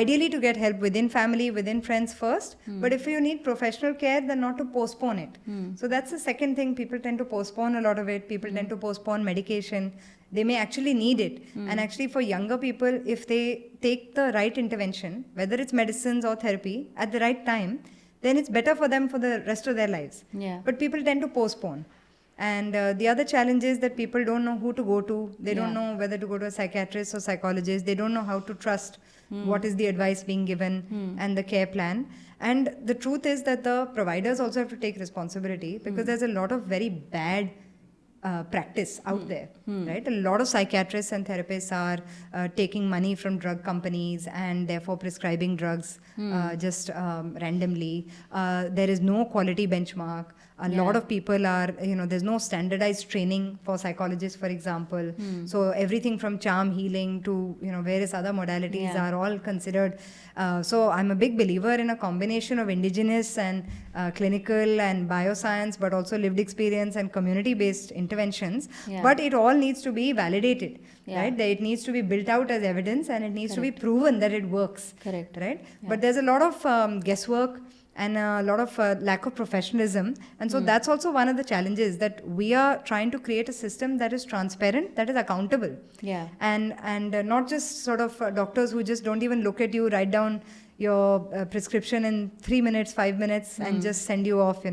Ideally to get help within family, within friends first, but if you need professional care, then not to postpone it. So that's the second thing. People tend to postpone a lot of it. People tend to postpone medication. They may actually need it. And actually for younger people, if they take the right intervention, whether it's medicines or therapy, at the right time, then it's better for them for the rest of their lives. Yeah. But people tend to postpone. And the other challenge is that people don't know who to go to. They don't know whether to go to a psychiatrist or psychologist. They don't know how to trust what is the advice being given and the care plan. And the truth is that the providers also have to take responsibility, because there's a lot of very bad practice out there, right? A lot of psychiatrists and therapists are taking money from drug companies and therefore prescribing drugs just randomly. There is no quality benchmark. A lot of people are, there's no standardized training for psychologists, for example. So everything from charm healing to, various other modalities are all considered. So I'm a big believer in a combination of indigenous and clinical and bioscience, but also lived experience and community-based interventions. But it all needs to be validated, right? It needs to be built out as evidence, and it needs to be proven that it works. Correct. Right? But there's a lot of guesswork and a lot of lack of professionalism. And so that's also one of the challenges, that we are trying to create a system that is transparent, that is accountable. Yeah. And not just sort of doctors who just don't even look at you, write down your prescription in 3 minutes, 5 minutes, and just send you off,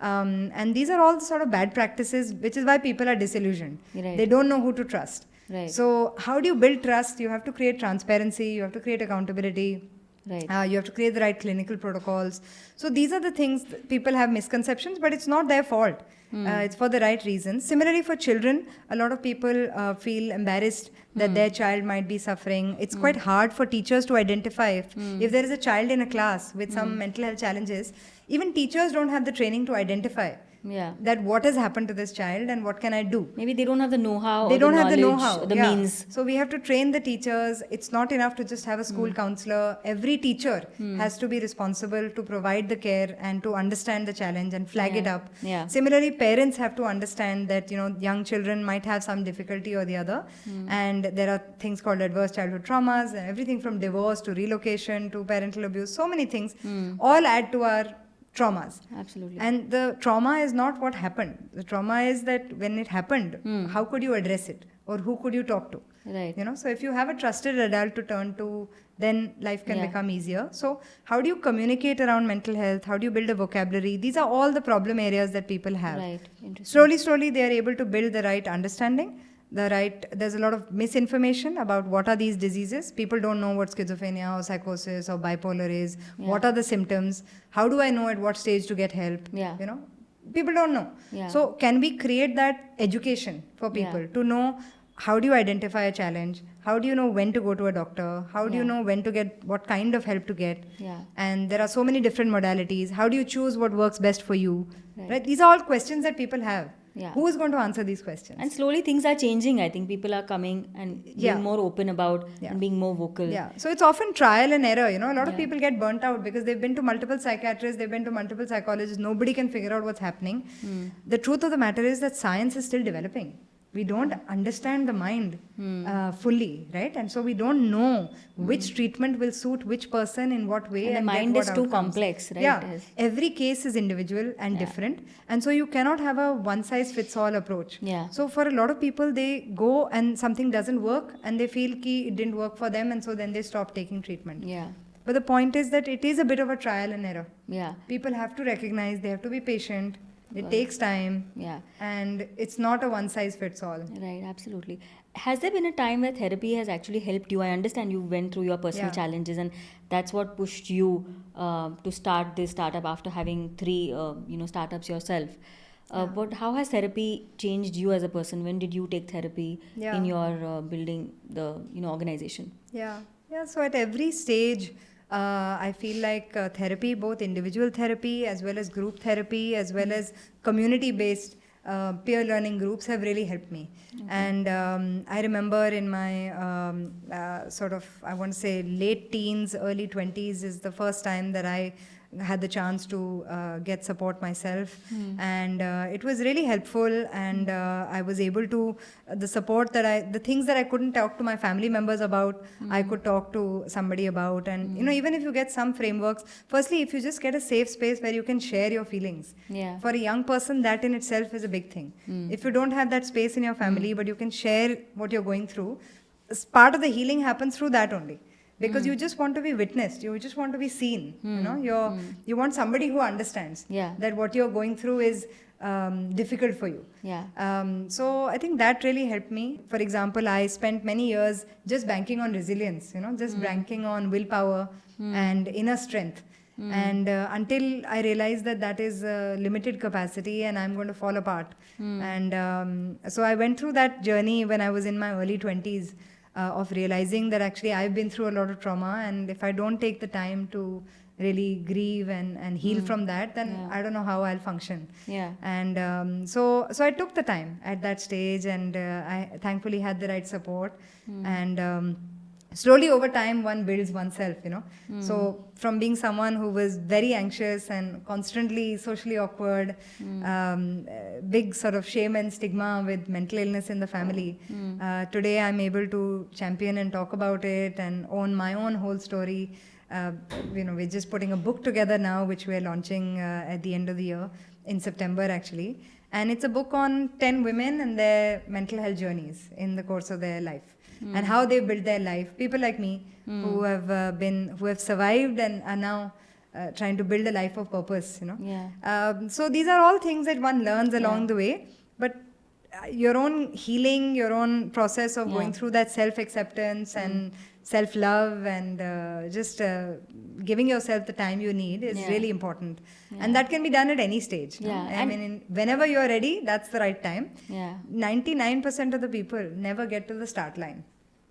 and these are all sort of bad practices, which is why people are disillusioned. Right. They don't know who to trust. Right. So how do you build trust? You have to create transparency, you have to create accountability. Right. You have to create the right clinical protocols. So these are the things people have misconceptions, but it's not their fault. It's for the right reasons. Similarly, for children, a lot of people feel embarrassed that their child might be suffering. It's quite hard for teachers to identify if there is a child in a class with some mental health challenges. Even teachers don't have the training to identify that what has happened to this child and what can I do. Maybe they don't have the know-how. They don't have the knowledge, know-how. the means. So we have to train the teachers. It's not enough to just have a school counselor. Every teacher has to be responsible to provide the care and to understand the challenge and flag it up. Similarly, parents have to understand that young children might have some difficulty or the other, and there are things called adverse childhood traumas, and everything from divorce to relocation to parental abuse. So many things all add to our traumas. Absolutely. And the trauma is not what happened. The trauma is that when it happened, how could you address it, or who could you talk to? Right. So if you have a trusted adult to turn to, then life can become easier. So how do you communicate around mental health? How do you build a vocabulary? These are all the problem areas that people have. Right. Interesting. Slowly they are able to build the right understanding. There's a lot of misinformation about what are these diseases. People don't know what schizophrenia or psychosis or bipolar is. What are the symptoms? How do I know at what stage to get help? People don't know. So can we create that education for people to know how do you identify a challenge? How do you know when to go to a doctor? How do you know when to get, what kind of help to get? And there are so many different modalities. How do you choose what works best for you? Right? These are all questions that people have. Who is going to answer these questions? And slowly things are changing. I think people are coming and being more open about and being more vocal. So it's often trial and error. A lot of people get burnt out because they've been to multiple psychiatrists, they've been to multiple psychologists. Nobody can figure out what's happening. The truth of the matter is that science is still developing. We don't understand the mind fully, right? And so we don't know which treatment will suit which person in what way. And the mind is too complex, right? Every case is individual and different. And so you cannot have a one-size-fits-all approach. So for a lot of people, they go and something doesn't work and they feel it didn't work for them, and so then they stop taking treatment. But the point is that it is a bit of a trial and error. People have to recognize, they have to be patient. It takes time, and it's not a one-size-fits-all. Right, absolutely. Has there been a time where therapy has actually helped you? I understand you went through your personal challenges, and that's what pushed you to start this startup after having 3, startups yourself. But how has therapy changed you as a person? When did you take therapy in your building the organization? So at every stage, I feel like therapy, both individual therapy as well as group therapy, as well as community-based peer learning groups have really helped me. And I remember in my I want to say late teens, early 20s is the first time that I had the chance to get support myself, and it was really helpful, and I was able to the things that I couldn't talk to my family members about, I could talk to somebody about. And even if you get some frameworks, firstly, if you just get a safe space where you can share your feelings, for a young person, that in itself is a big thing. If you don't have that space in your family, but you can share what you're going through, part of the healing happens through that only. Because you just want to be witnessed, you just want to be seen. You want somebody who understands that what you're going through is difficult for you. So I think that really helped me. For example, I spent many years just banking on resilience, just banking on willpower and inner strength. And until I realized that is a limited capacity and I'm going to fall apart. And so I went through that journey when I was in my early 20s. Of realizing that actually I've been through a lot of trauma, and if I don't take the time to really grieve and heal from that, then I don't know how I'll function. Yeah. And so I took the time at that stage, and I thankfully had the right support. And slowly over time, one builds oneself, So from being someone who was very anxious and constantly socially awkward, big sort of shame and stigma with mental illness in the family, today I'm able to champion and talk about it and own my own whole story. We're just putting a book together now, which we're launching at the end of the year in September, actually. And it's a book on 10 women and their mental health journeys in the course of their life, and how they built their life. People like me who have survived and are now trying to build a life of purpose, So these are all things that one learns along the way. But your own healing, your own process of going through that self-acceptance and self-love and just giving yourself the time you need is really important. And that can be done at any stage. I mean, whenever you're ready, that's the right time. 99% of the people never get to the start line.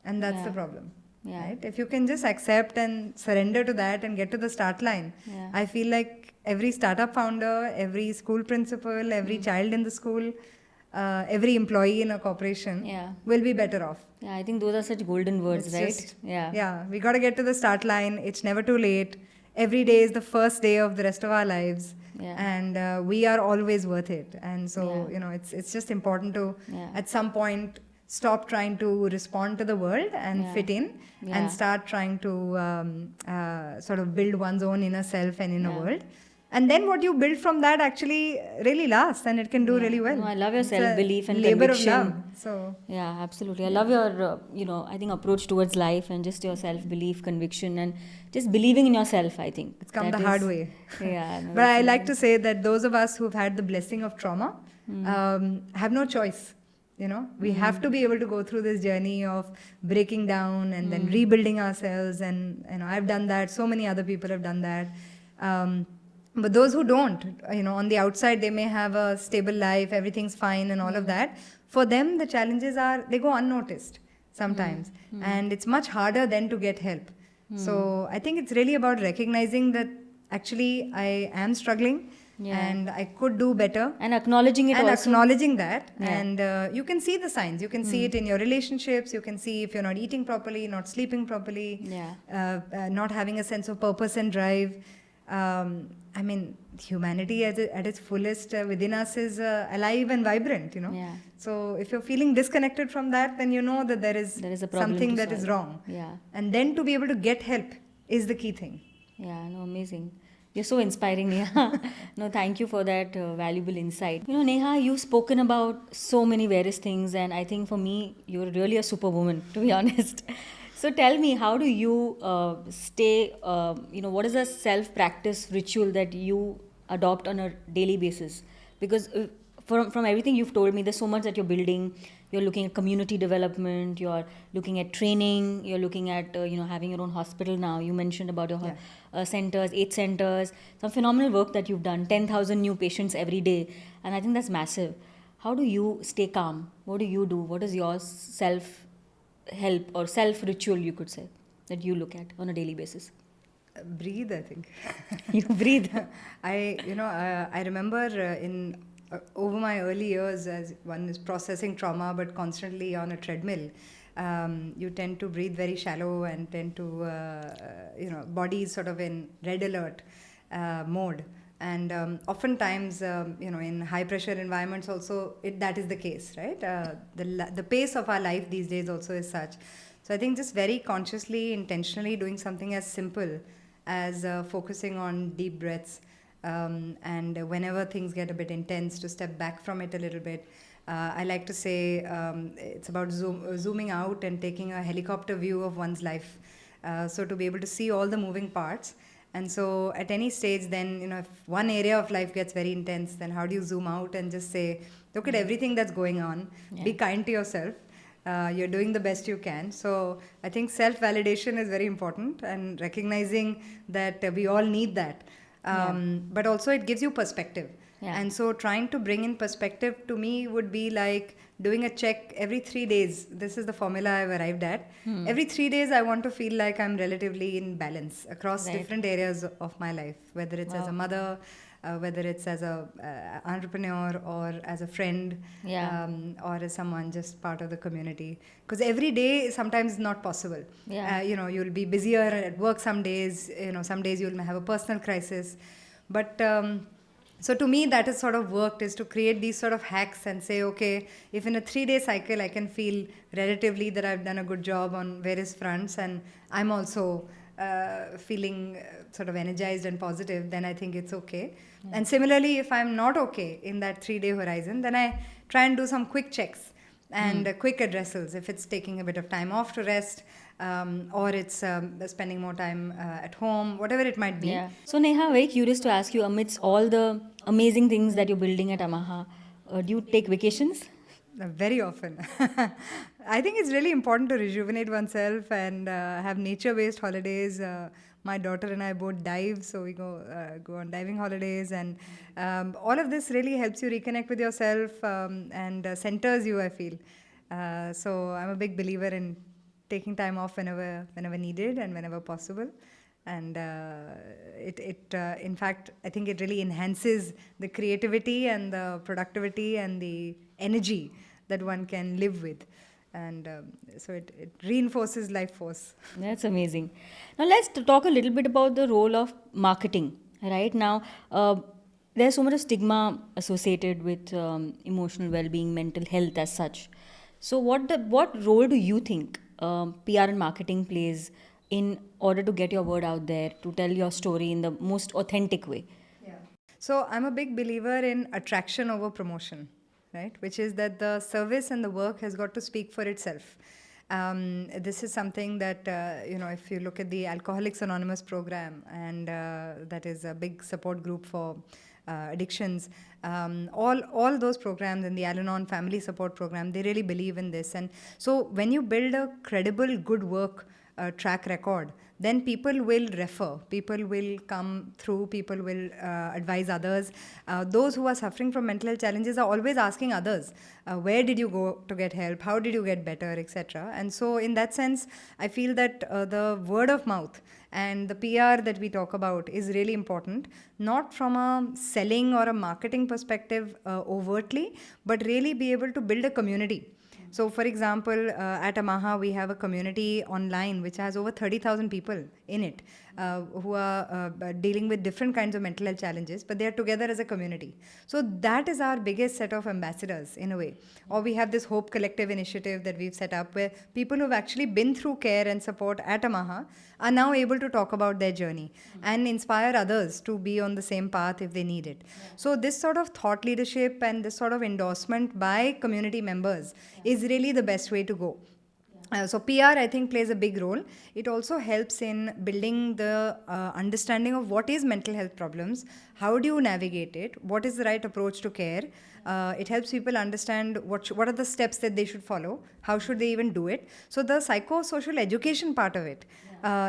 And that's the problem. Right? If you can just accept and surrender to that and get to the start line, I feel like every startup founder, every school principal, every child in the school, every employee in a corporation will be better off. Yeah, I think those are such golden words, right? We got to get to the start line. It's never too late. Every day is the first day of the rest of our lives, and we are always worth it. And so, it's just important to, at some point, stop trying to respond to the world and fit in, and start trying to sort of build one's own inner self and inner world. And then what you build from that actually really lasts, and it can do really well. No, I love your self-belief and labor conviction. of love. So yeah, absolutely. I love your, I think approach towards life and just your self-belief, conviction, and just believing in yourself. I think it's come the hard way. Yeah, but I like to say that those of us who've had the blessing of trauma have no choice. We have to be able to go through this journey of breaking down and then rebuilding ourselves. And I've done that. So many other people have done that. But those who don't, on the outside, they may have a stable life, everything's fine and all of that. For them, the challenges are, they go unnoticed sometimes. And it's much harder then to get help. So I think it's really about recognizing that actually I am struggling and I could do better. And acknowledging it and also. acknowledging that. And you can see the signs. You can see it in your relationships. You can see if you're not eating properly, not sleeping properly, not having a sense of purpose and drive. I mean, humanity at its fullest within us is alive and vibrant, So if you're feeling disconnected from that, then you know that there is a something that is wrong. And then to be able to get help is the key thing. Yeah, no, amazing. You're so inspiring, Neha. No, thank you for that valuable insight. Neha, you've spoken about so many various things, and I think for me, you're really a superwoman, to be honest. So tell me, how do you stay, what is a self-practice ritual that you adopt on a daily basis? Because from everything you've told me, there's so much that you're building. You're looking at community development, you're looking at training, you're looking at, having your own hospital now. You mentioned about your centers, 8 centers, some phenomenal work that you've done, 10,000 new patients every day. And I think that's massive. How do you stay calm? What do you do? What is your self-help or self-ritual, you could say, that you look at on a daily basis? Breathe, I think. You breathe. I remember over my early years, as one is processing trauma but constantly on a treadmill, you tend to breathe very shallow and tend to, body is sort of in red alert mode. And oftentimes, in high pressure environments also, that is the case, right? The pace of our life these days also is such. So I think just very consciously, intentionally doing something as simple as focusing on deep breaths, and whenever things get a bit intense, to step back from it a little bit. I like to say it's about zooming out and taking a helicopter view of one's life. So to be able to see all the moving parts. And so at any stage then, if one area of life gets very intense, then how do you zoom out and just say, look at everything that's going on, be kind to yourself. You're doing the best you can. So I think self-validation is very important, and recognizing that we all need that. But also it gives you perspective. Yeah. And so trying to bring in perspective to me would be like doing a check every 3 days. This is the formula I've arrived at. Every 3 days, I want to feel like I'm relatively in balance across Right. different areas of my life, whether it's as a Wow. mother, whether it's as a entrepreneur or as a friend, Yeah. or as someone just part of the community. Because every day sometimes is not possible. Yeah. You'll be busier at work some days. Some days you'll have a personal crisis, but. So to me, that has sort of worked, is to create these sort of hacks and say, okay, if in a 3 day cycle I can feel relatively that I've done a good job on various fronts, and I'm also feeling sort of energized and positive, then I think it's okay. And similarly, if I'm not okay in that 3 day horizon, then I try and do some quick checks and quick addressals. If it's taking a bit of time off to rest, or it's spending more time at home, whatever it might be. Yeah. So Neha, very curious to ask you, amidst all the amazing things that you're building at Amaha, do you take vacations? Very often. I think it's really important to rejuvenate oneself and have nature-based holidays. My daughter and I both dive, so we go on diving holidays, and all of this really helps you reconnect with yourself, and centers you, I feel. So I'm a big believer in taking time off whenever needed and whenever possible. And in fact, I think it really enhances the creativity and the productivity and the energy that one can live with. And so it reinforces life force. That's amazing. Now let's talk a little bit about the role of marketing. Right now, there's so much of stigma associated with emotional well-being, mental health as such. So, what role do you think PR and marketing plays in order to get your word out there, to tell your story in the most authentic way? Yeah. So I'm a big believer in attraction over promotion, right? Which is that the service and the work has got to speak for itself. This is something that, if you look at the Alcoholics Anonymous program, and that is a big support group for addictions, all those programs, and the Al-Anon family support program, they really believe in this. And so when you build a credible good work track record, then people will refer, people will come through, people will advise others. Those who are suffering from mental health challenges are always asking others, where did you go to get help, how did you get better, etc. And so in that sense, I feel that the word of mouth and the PR that we talk about is really important, not from a selling or a marketing perspective overtly, but really be able to build a community. So, for example, at Amaha, we have a community online which has over 30,000 people in it, who are dealing with different kinds of mental health challenges, but they are together as a community. So, that is our biggest set of ambassadors in a way. Or we have this Hope Collective initiative that we've set up, where people who've actually been through care and support at Amaha are now able to talk about their journey and inspire others to be on the same path if they need it. So, this sort of thought leadership and this sort of endorsement by community members is really the best way to go. So PR, I think, plays a big role. It also helps in building the understanding of what is mental health problems, how do you navigate it, what is the right approach to care. It helps people understand what are the steps that they should follow, how should they even do it. So the psychosocial education part of it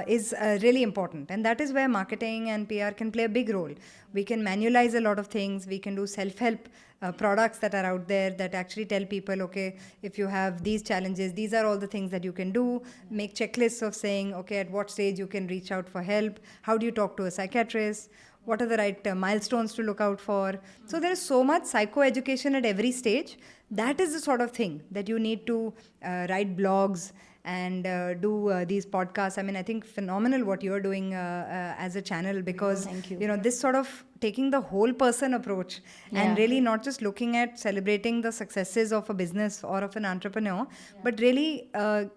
is really important, and that is where marketing and PR can play a big role. We can manualize a lot of things. We can do self-help products that are out there that actually tell people, okay, if you have these challenges, these are all the things that you can do. Make checklists of saying, okay, at what stage you can reach out for help, how do you talk to a psychiatrist, what are the right milestones to look out for. So there is so much psychoeducation at every stage. That is the sort of thing that you need to write blogs and do these podcasts. I mean, I think phenomenal what you're doing as a channel, because Thank you. This sort of taking the whole person approach and really not just looking at celebrating the successes of a business or of an entrepreneur, but really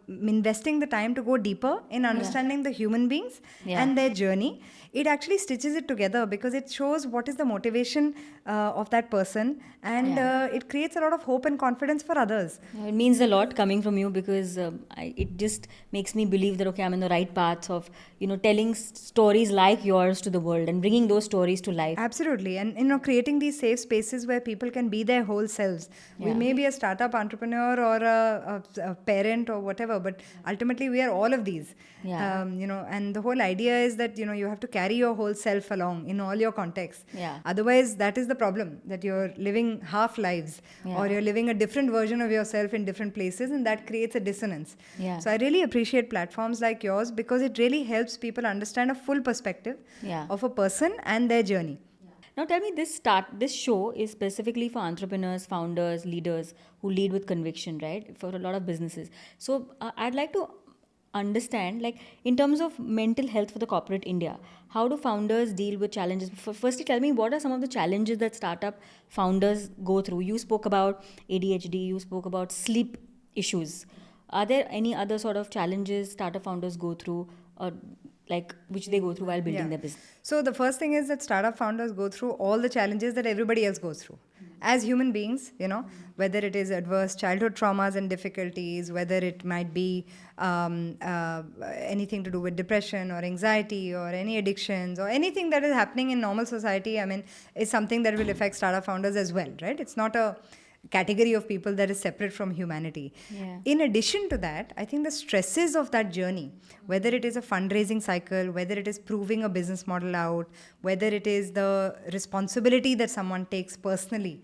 investing the time to go deeper in understanding the human beings and their journey. It actually stitches it together because it shows what is the motivation of that person, and it creates a lot of hope and confidence for others. It means a lot coming from you, because it just makes me believe that, okay, I'm in the right path of, telling stories like yours to the world and bringing those stories to life. life. Absolutely. And creating these safe spaces where people can be their whole selves. We may be a startup entrepreneur or a parent or whatever, but ultimately we are all of these. Yeah. And the whole idea is that, you have to carry your whole self along in all your contexts. Yeah. Otherwise, that is the problem, that you're living half lives, or you're living a different version of yourself in different places, and that creates a dissonance. Yeah. So I really appreciate platforms like yours, because it really helps people understand a full perspective of a person and their journey. Now tell me, this show is specifically for entrepreneurs, founders, leaders who lead with conviction, right? For a lot of businesses. So I'd like to understand, like, in terms of mental health for the corporate India, how do founders deal with challenges? Firstly, tell me, what are some of the challenges that startup founders go through? You spoke about ADHD, you spoke about sleep issues. Are there any other sort of challenges startup founders go through, or like which they go through while building their business? So the first thing is that startup founders go through all the challenges that everybody else goes through. As human beings, whether it is adverse childhood traumas and difficulties, whether it might be anything to do with depression or anxiety or any addictions or anything that is happening in normal society, is something that will affect startup founders as well, right? It's not a category of people that is separate from humanity. Yeah. In addition to that, I think the stresses of that journey, whether it is a fundraising cycle, whether it is proving a business model out, whether it is the responsibility that someone takes personally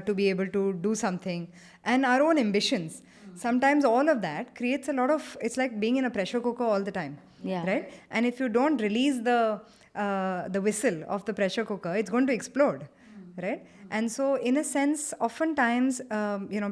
to be able to do something, and our own ambitions. Sometimes all of that creates a lot of, it's like being in a pressure cooker all the time, right? And if you don't release the whistle of the pressure cooker, it's going to explode. Right? And so, in a sense, oftentimes,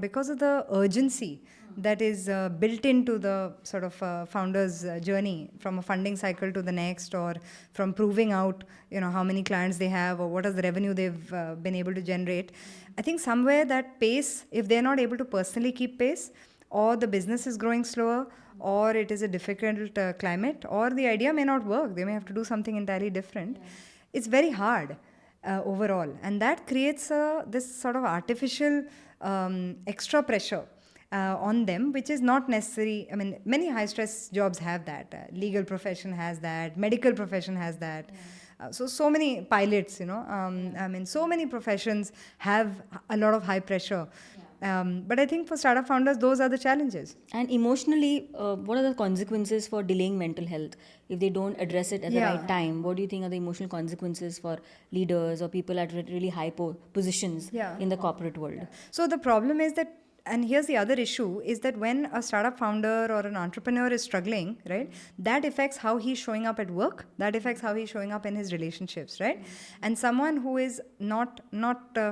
because of the urgency that is built into the sort of founder's journey, from a funding cycle to the next, or from proving out, how many clients they have, or what is the revenue they've been able to generate, I think somewhere that pace, if they're not able to personally keep pace, or the business is growing slower, or it is a difficult climate, or the idea may not work, they may have to do something entirely different, it's very hard. Overall, and that creates this sort of artificial extra pressure on them, which is not necessary. Many high stress jobs have that. Legal profession has that. Medical profession has that. So many pilots, so many professions have a lot of high pressure. But I think for startup founders, those are the challenges. And emotionally, what are the consequences for delaying mental health if they don't address it at the right time? What do you think are the emotional consequences for leaders or people at really high positions in the corporate world? So the problem is that, and here's the other issue, is that when a startup founder or an entrepreneur is struggling, right, that affects how he's showing up at work, that affects how he's showing up in his relationships, right? And someone who is not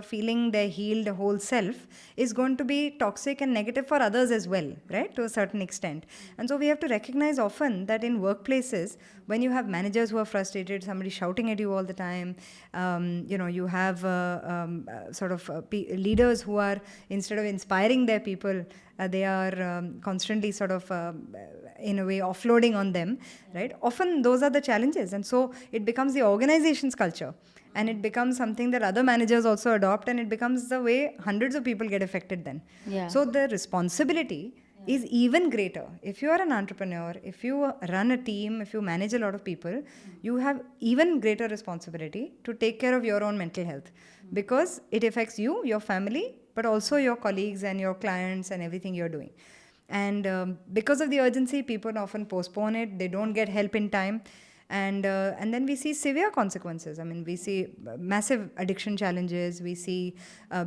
feeling their healed whole self is going to be toxic and negative for others as well, right, to a certain extent. And so we have to recognize often that in workplaces, when you have managers who are frustrated, somebody shouting at you all the time, you have leaders who are, instead of inspiring their people, they are constantly sort of in a way offloading on them, right? Often those are the challenges, and so it becomes the organization's culture, and it becomes something that other managers also adopt, and it becomes the way hundreds of people get affected then. So the responsibility is even greater. If you are an entrepreneur, if you run a team, if you manage a lot of people, you have even greater responsibility to take care of your own mental health, because it affects you, your family, but also your colleagues and your clients and everything you're doing. And because of the urgency, people often postpone it, they don't get help in time. And then we see severe consequences. We see massive addiction challenges, we see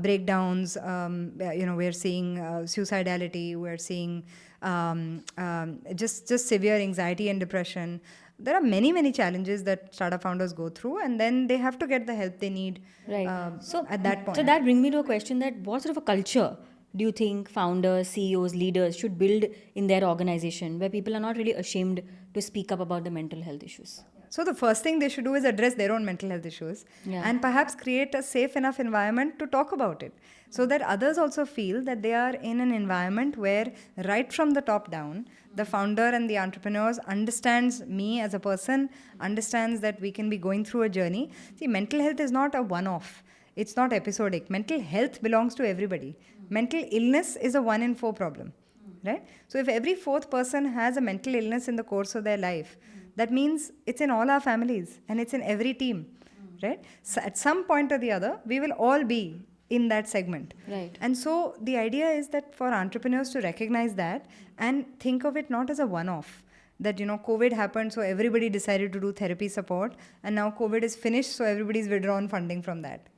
breakdowns, we're seeing suicidality, we're seeing just severe anxiety and depression. There are many challenges that startup founders go through, and then they have to get the help they need at that point. So that brings me to a question, that what sort of a culture do you think founders, CEOs, leaders should build in their organization where people are not really ashamed to speak up about the mental health issues? So the first thing they should do is address their own mental health issues, and perhaps create a safe enough environment to talk about it, so that others also feel that they are in an environment where right from the top down, the founder and the entrepreneurs understands me as a person, understands that we can be going through a journey. See, mental health is not a one-off. It's not episodic. Mental health belongs to everybody. Mental illness is a 1 in 4 problem, right? So if every fourth person has a mental illness in the course of their life, that means it's in all our families and it's in every team, right? So at some point or the other, we will all be in that segment. Right. And so the idea is that for entrepreneurs to recognize that and think of it not as a one-off, that, COVID happened, so everybody decided to do therapy support, and now COVID is finished, so everybody's withdrawn funding from that.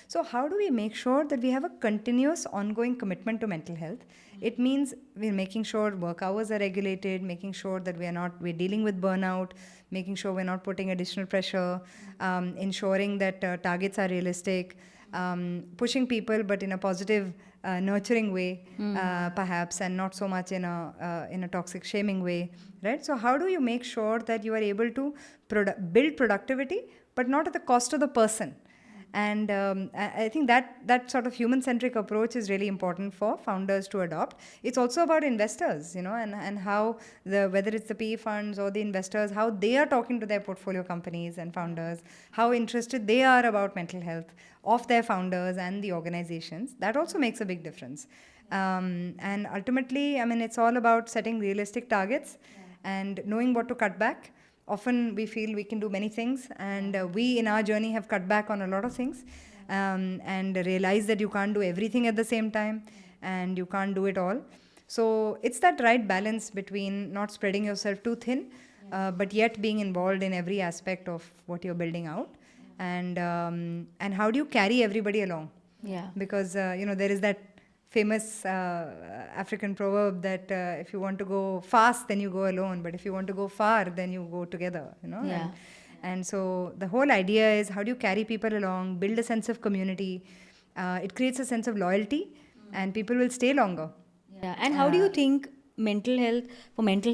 So how do we make sure that we have a continuous ongoing commitment to mental health? It means we're making sure work hours are regulated, making sure that we're dealing with burnout, making sure we're not putting additional pressure, ensuring that targets are realistic, pushing people but in a positive, nurturing way, perhaps, and not so much in a toxic shaming way, right? So how do you make sure that you are able to build productivity but not at the cost of the person? And I think that sort of human-centric approach is really important for founders to adopt. It's also about investors, and how whether it's the PE funds or the investors, how they are talking to their portfolio companies and founders, how interested they are about mental health of their founders and the organizations. That also makes a big difference. And ultimately, I mean, it's all about setting realistic targets and knowing what to cut back. Often we feel we can do many things, and we in our journey have cut back on a lot of things, and realize that you can't do everything at the same time and you can't do it all. So it's that right balance between not spreading yourself too thin, but yet being involved in every aspect of what you're building out. And how do you carry everybody along? Yeah. Because there is that famous African proverb that if you want to go fast, then you go alone, but if you want to go far, then you go together. Yeah. And so the whole idea is, how do you carry people along, build a sense of community? It creates a sense of loyalty, and people will stay longer. Yeah. And how do you think mental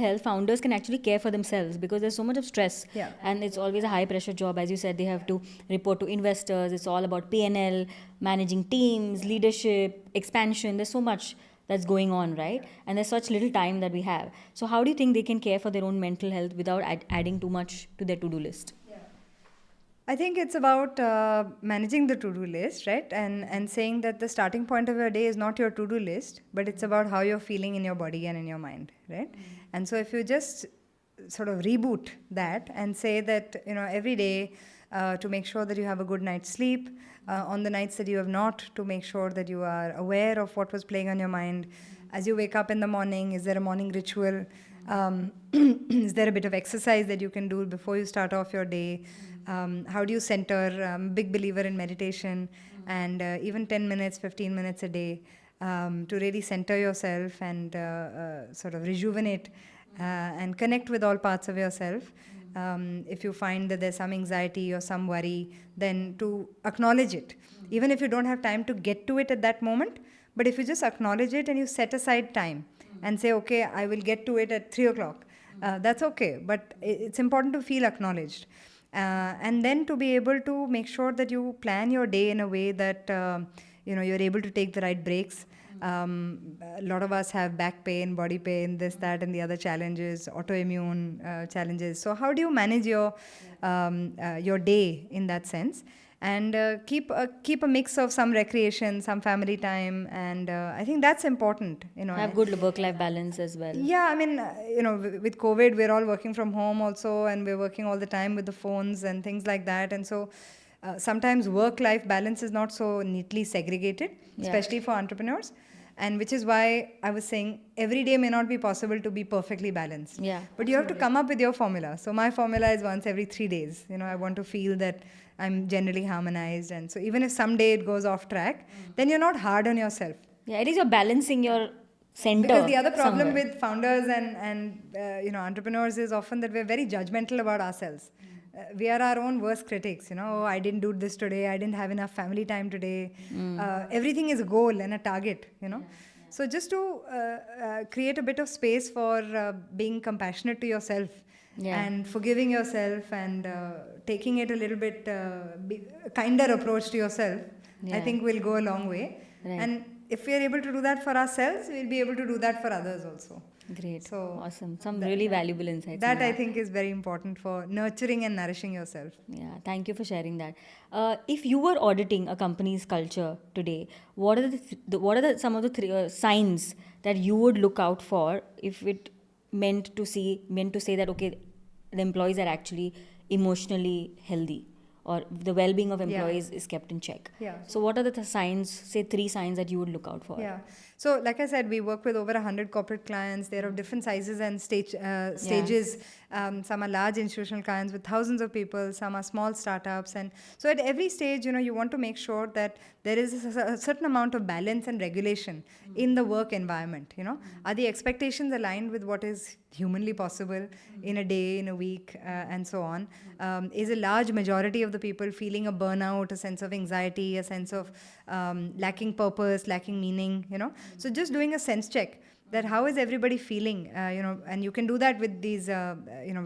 health founders can actually care for themselves, because there's so much of stress, Yeah. and it's always a high pressure job. As you said, they have to report to investors. It's all about P&L, managing teams, leadership, expansion. There's so much that's going on, right? And there's such little time that we have. So how do you think they can care for their own mental health without adding too much to their to-do list? I think it's about managing the to-do list, right? And saying that the starting point of your day is not your to-do list, but it's about how you're feeling in your body and in your mind, right? And so if you just sort of reboot that and say that, every day, to make sure that you have a good night's sleep, on the nights that you have not, to make sure that you are aware of what was playing on your mind. As you wake up in the morning, is there a morning ritual? Is there a bit of exercise that you can do before you start off your day? How do you center? Big believer in meditation, and even 10 minutes, 15 minutes a day, to really center yourself and sort of rejuvenate and connect with all parts of yourself. If you find that there's some anxiety or some worry, then to acknowledge it. Even if you don't have time to get to it at that moment, but if you just acknowledge it and you set aside time and say, okay, I will get to it at 3 o'clock, that's okay. But it's important to feel acknowledged. And then to be able to make sure that you plan your day in a way that you're able to take the right breaks. A lot of us have back pain, body pain, this, that, and the other challenges, autoimmune challenges. So how do you manage your day in that sense? And keep a mix of some recreation, some family time, and I think that's important. Have good work-life balance as well. Yeah, I mean, with COVID, we're all working from home also, and we're working all the time with the phones and things like that. And so sometimes work-life balance is not so neatly segregated, especially for entrepreneurs. And which is why I was saying every day may not be possible to be perfectly balanced. Yeah, but you have to come up with your formula. So my formula is once every 3 days. I want to feel that I'm generally harmonized. And so even if someday it goes off track, then you're not hard on yourself. Yeah, it is you're balancing your center. Because the other problem somewhere with founders and entrepreneurs is often that we're very judgmental about ourselves. We are our own worst critics. Oh, I didn't do this today. I didn't have enough family time today. Everything is a goal and a target. So just to create a bit of space for being compassionate to yourself, and forgiving yourself, and taking it a little bit kinder approach to yourself, I think will go a long way. Right. And if we are able to do that for ourselves, we'll be able to do that for others also. Great. So awesome. Some really valuable insights. That I think is very important for nurturing and nourishing yourself. Yeah, thank you for sharing that. If you were auditing a company's culture today, what are some of the signs that you would look out for if it meant to say that, okay, the employees are actually emotionally healthy or the well-being of employees is kept in check. Yeah. So what are the signs, say 3 signs that you would look out for? Yeah. So, like I said, we work with over 100 corporate clients. They're of different sizes and stages. Some are large institutional clients with thousands of people. Some are small startups. And so at every stage, you want to make sure that there is a certain amount of balance and regulation in the work environment. Are the expectations aligned with what is humanly possible in a day, in a week, and so on? Is a large majority of the people feeling a burnout, a sense of anxiety, a sense of lacking purpose, lacking meaning, So just doing a sense check that how is everybody feeling, and you can do that with these,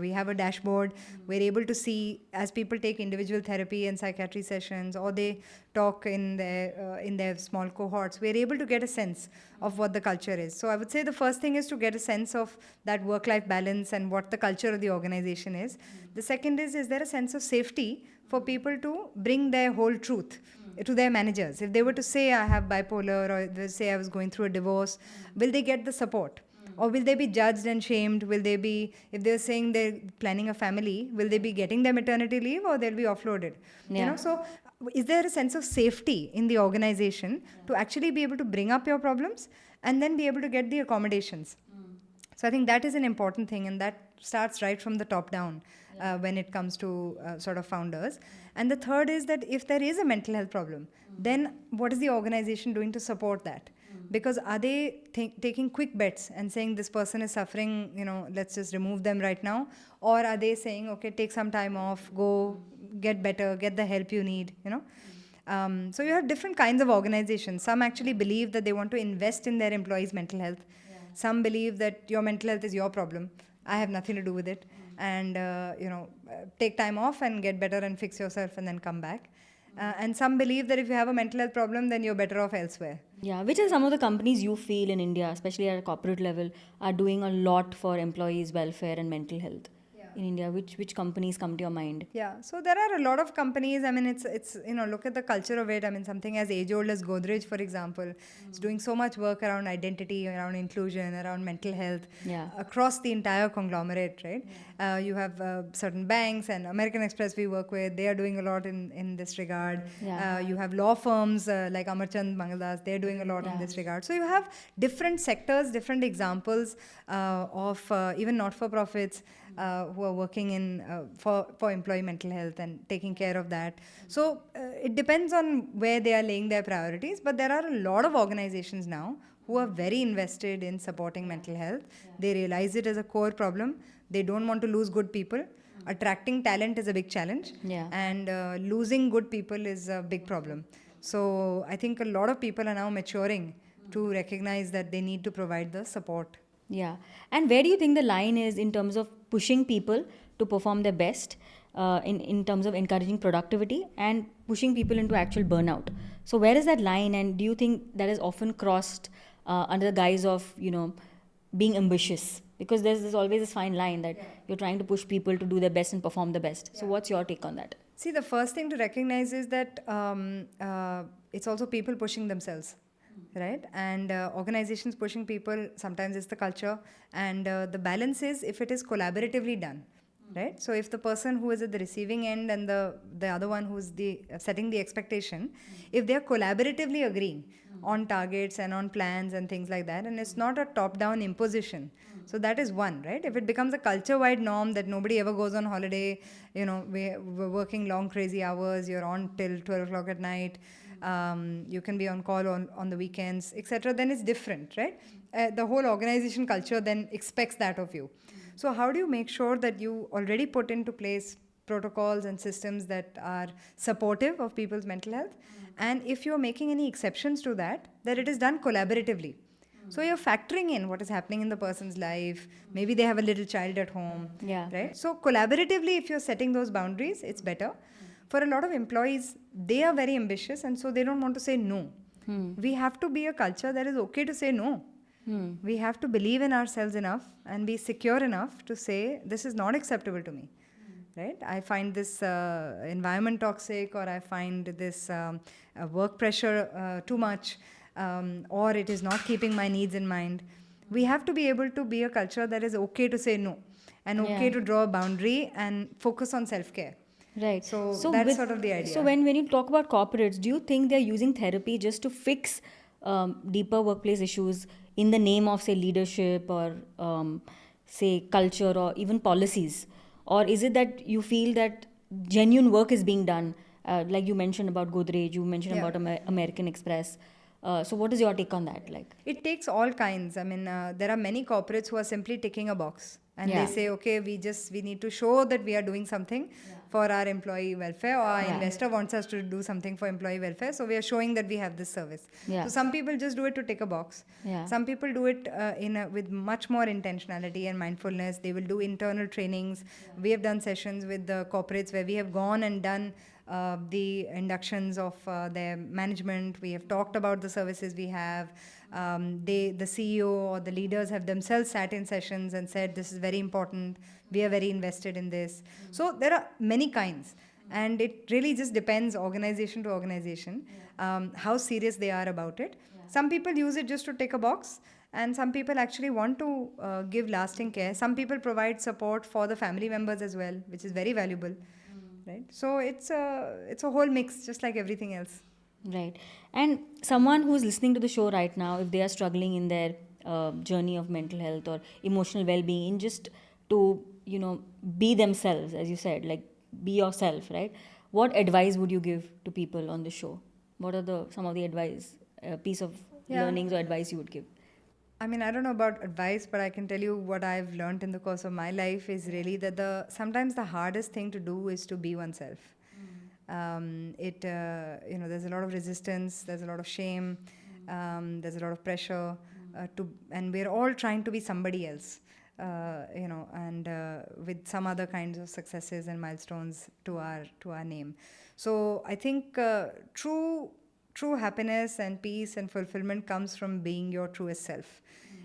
we have a dashboard. We're able to see as people take individual therapy and psychiatry sessions, or they talk in their small cohorts, we're able to get a sense of what the culture is. So I would say the first thing is to get a sense of that work-life balance and what the culture of the organization is. The second is there a sense of safety for people to bring their whole truth to their managers? If they were to say, I have bipolar, or they say I was going through a divorce, will they get the support? Or will they be judged and shamed? Will they be, if they're saying they're planning a family, will they be getting their maternity leave, or they'll be offloaded? So is there a sense of safety in the organization to actually be able to bring up your problems and then be able to get the accommodations? So I think that is an important thing, and that starts right from the top down when it comes to sort of founders. And the third is that if there is a mental health problem, then what is the organization doing to support that? Because are they taking quick bets and saying this person is suffering, let's just remove them right now? Or are they saying, okay, take some time off, go get better, get the help you need, So you have different kinds of organizations. Some actually believe that they want to invest in their employees' mental health. Some believe that your mental health is your problem. I have nothing to do with it. And, take time off and get better and fix yourself and then come back. And some believe that if you have a mental health problem, then you're better off elsewhere. Yeah, which are some of the companies you feel in India, especially at a corporate level, are doing a lot for employees' welfare and mental health? In India, which companies come to your mind? Yeah, so there are a lot of companies. I mean, it's look at the culture of it. I mean, something as age old as Godrej, for example, is doing so much work around identity, around inclusion, around mental health, across the entire conglomerate, right? You have certain banks and American Express we work with. They are doing a lot in this regard. You have law firms like Amarchand Mangaldas. They're doing a lot in this regard. So you have different sectors, different examples of even not-for-profits who are working in for employee mental health and taking care of that. So it depends on where they are laying their priorities, but there are a lot of organizations now who are very invested in supporting mental health. They realize it as a core problem. They don't want to lose good people. Attracting talent is a big challenge, and losing good people is a big problem. So I think a lot of people are now maturing to recognize that they need to provide the support. Yeah. And where do you think the line is in terms of pushing people to perform their best, in terms of encouraging productivity and pushing people into actual burnout? So where is that line, and do you think that is often crossed under the guise of, being ambitious? Because there's always this fine line that you're trying to push people to do their best and perform the best. So what's your take on that? See, the first thing to recognize is that it's also people pushing themselves. Right? And organizations pushing people, sometimes it's the culture. And the balance is if it is collaboratively done. Right? So if the person who is at the receiving end and the other one who's setting the expectation, if they're collaboratively agreeing on targets and on plans and things like that, and it's not a top-down imposition. So that is one, right? If it becomes a culture-wide norm that nobody ever goes on holiday, we're working long, crazy hours, you're on till 12 o'clock at night, you can be on call on the weekends, etc., then it's different, right? The whole organization culture then expects that of you. So how do you make sure that you already put into place protocols and systems that are supportive of people's mental health? And if you're making any exceptions to that it is done collaboratively. So you're factoring in what is happening in the person's life. Maybe they have a little child at home, right? So collaboratively, if you're setting those boundaries, it's better. For a lot of employees, they are very ambitious, and so they don't want to say no. We have to be a culture that is okay to say no. We have to believe in ourselves enough and be secure enough to say, this is not acceptable to me. Right? I find this environment toxic, or I find this work pressure too much, or it is not keeping my needs in mind. We have to be able to be a culture that is okay to say no, and okay to draw a boundary and focus on self-care. Right. So that's sort of the idea. So when you talk about corporates, do you think they're using therapy just to fix deeper workplace issues in the name of, say, leadership or, say, culture or even policies? Or is it that you feel that genuine work is being done? Like you mentioned about Godrej, you mentioned Yeah. about American Express. So what is your take on that? Like, It takes all kinds. I mean, there are many corporates who are simply ticking a box, and they say, okay, we need to show that we are doing something for our employee welfare, or our investor wants us to do something for employee welfare, so we are showing that we have this service. So some people just do it to tick a box. Some people do it with much more intentionality and mindfulness. They will do internal trainings. We have done sessions with the corporates where we have gone and done the inductions of their management. We have talked about the services we have. The CEO or the leaders have themselves sat in sessions and said, this is very important. We are very invested in this. So there are many kinds. And it really just depends organization to organization, how serious they are about it. Some people use it just to tick a box, and some people actually want to give lasting care. Some people provide support for the family members as well, which is very valuable. Right? So it's a whole mix, just like everything else. right. And someone who's listening to the show right now, if they are struggling in their journey of mental health or emotional well-being, just to, be themselves, as you said, like be yourself, right? What advice would you give to people on the show? What are some of the advice, piece of learnings or advice you would give? I mean, I don't know about advice, but I can tell you what I've learned in the course of my life is really that sometimes the hardest thing to do is to be oneself. There's a lot of resistance, there's a lot of shame, there's a lot of pressure and we're all trying to be somebody else, and with some other kinds of successes and milestones to our name. So I think true happiness and peace and fulfillment comes from being your truest self.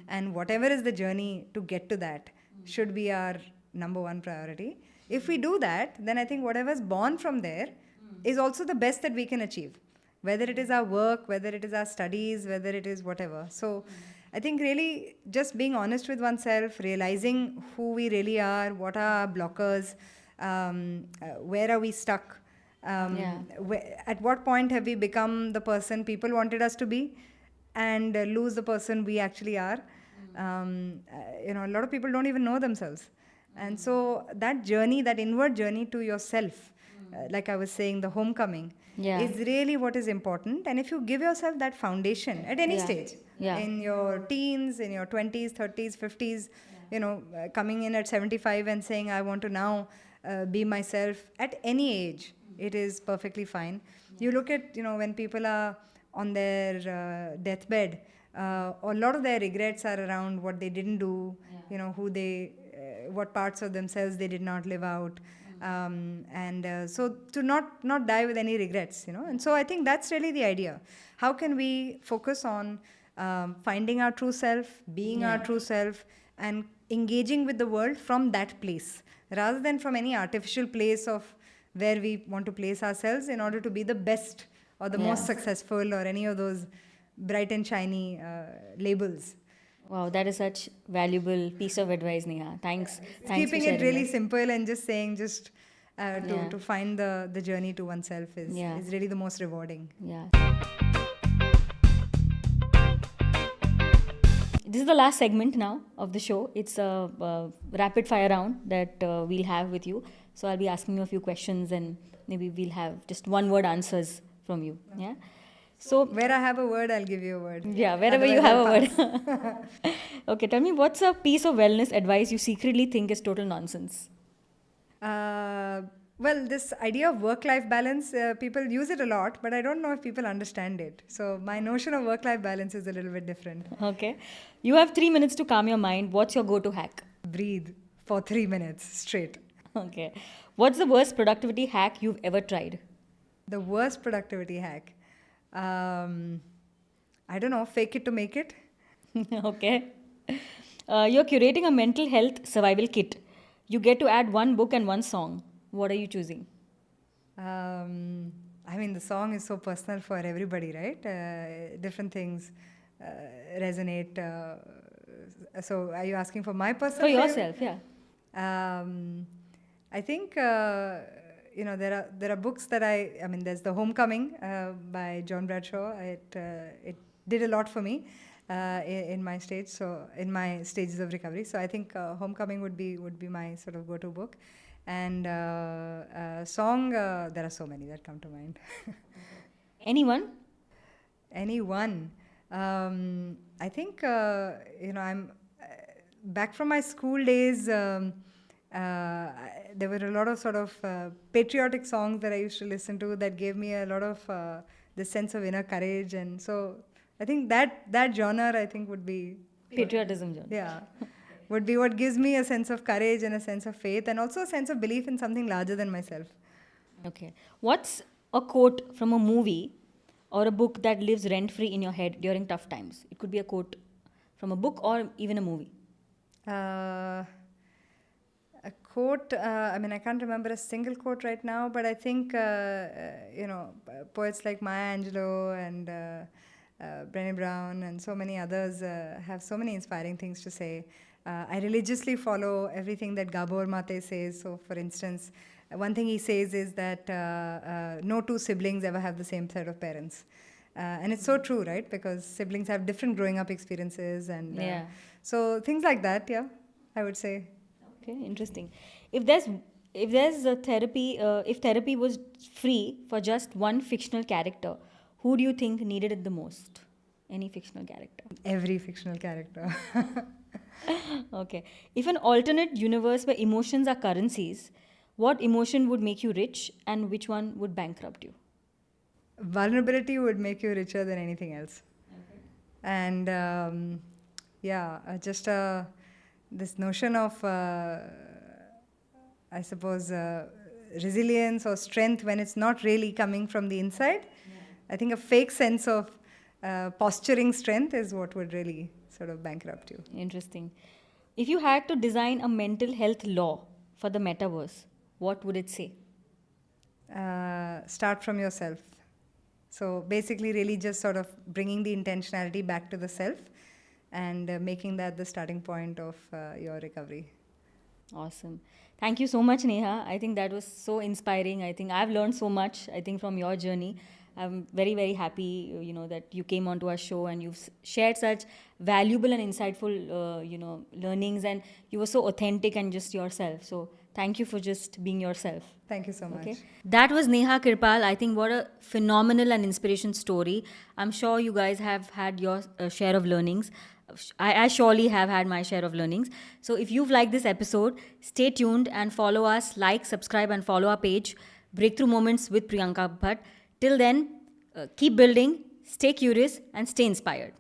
And whatever is the journey to get to that should be our number one priority. If we do that, then I think whatever's born from there is also the best that we can achieve, whether it is our work, whether it is our studies, whether it is whatever. So I think really just being honest with oneself, realizing who we really are, what are our blockers, where are we stuck, at what point have we become the person people wanted us to be and lose the person we actually are. A lot of people don't even know themselves. And so that journey, that inward journey to yourself, like I was saying, the homecoming, is really what is important. And if you give yourself that foundation at any stage, in your teens, in your 20s, 30s, 50s, coming in at 75 and saying, I want to now be myself at any age, it is perfectly fine. You look at, when people are on their deathbed, a lot of their regrets are around what they didn't do, what parts of themselves they did not live out. So to not die with any regrets, and so I think that's really the idea. How can we focus on finding our true self, being our true self, and engaging with the world from that place, rather than from any artificial place of where we want to place ourselves in order to be the best or the most successful or any of those bright and shiny labels. Wow, that is such valuable piece of advice, Neha. Thanks. Thanks Keeping for it really that. simple and just saying to find the journey to oneself is really the most rewarding. Yeah. This is the last segment now of the show. It's a rapid fire round that we'll have with you. So I'll be asking you a few questions and maybe we'll have just one word answers from you. Yeah. So where I have a word, I'll give you a word. Yeah, wherever you have a word. Okay, tell me, what's a piece of wellness advice you secretly think is total nonsense? Well, this idea of work-life balance, people use it a lot, but I don't know if people understand it. So my notion of work-life balance is a little bit different. Okay. You have 3 minutes to calm your mind. What's your go-to hack? Breathe for 3 minutes straight. Okay. What's the worst productivity hack you've ever tried? The worst productivity hack? I don't know, fake it to make it. Okay. You're curating a mental health survival kit. You get to add one book and one song. What are you choosing? I mean, the song is so personal for everybody, right? Different things resonate. So are you asking for my personal For favorite? yourself, yeah. I think, there are books that I mean, there's The Homecoming by John Bradshaw. It did a lot for me in my stages of recovery. So I think Homecoming would be my sort of go-to book. And song, there are so many that come to mind. Anyone? Anyone? I think I'm back from my school days. There were a lot of sort of patriotic songs that I used to listen to that gave me a lot of this sense of inner courage, and so I think that genre I think would be Patriotism genre. Yeah, would be what gives me a sense of courage and a sense of faith, and also a sense of belief in something larger than myself. Okay. What's a quote from a movie or a book that lives rent-free in your head during tough times? It could be a quote from a book or even a movie. A quote, I mean, I can't remember a single quote right now, but I think, poets like Maya Angelou and Brené Brown and so many others have so many inspiring things to say. I religiously follow everything that Gabor Mate says. So, for instance, one thing he says is that no two siblings ever have the same set of parents. And it's so true, right? Because siblings have different growing up experiences. And so things like that, yeah, I would say. Okay, interesting. If there's a therapy, if therapy was free for just one fictional character, who do you think needed it the most? Any fictional character? Every fictional character. Okay. If an alternate universe where emotions are currencies, what emotion would make you rich and which one would bankrupt you? Vulnerability would make you richer than anything else. Okay. And just this notion of, I suppose, resilience or strength when it's not really coming from the inside. Yeah. I think a fake sense of posturing strength is what would really sort of bankrupt you. Interesting. If you had to design a mental health law for the metaverse, what would it say? Start from yourself. So basically really just sort of bringing the intentionality back to the self and making that the starting point of your recovery. Awesome. Thank you so much, Neha. I think that was so inspiring. I think I've learned so much, I think, from your journey. I'm very, very happy, that you came onto our show and you've shared such valuable and insightful, learnings, and you were so authentic and just yourself. So thank you for just being yourself. Thank you so much. Okay. That was Neha Kirpal. I think what a phenomenal and inspiration story. I'm sure you guys have had your share of learnings. I surely have had my share of learnings. So if you've liked this episode, stay tuned and follow us, like, subscribe and follow our page, Breakthrough Moments with Priyanka Bhatt. Till then, keep building, stay curious and stay inspired.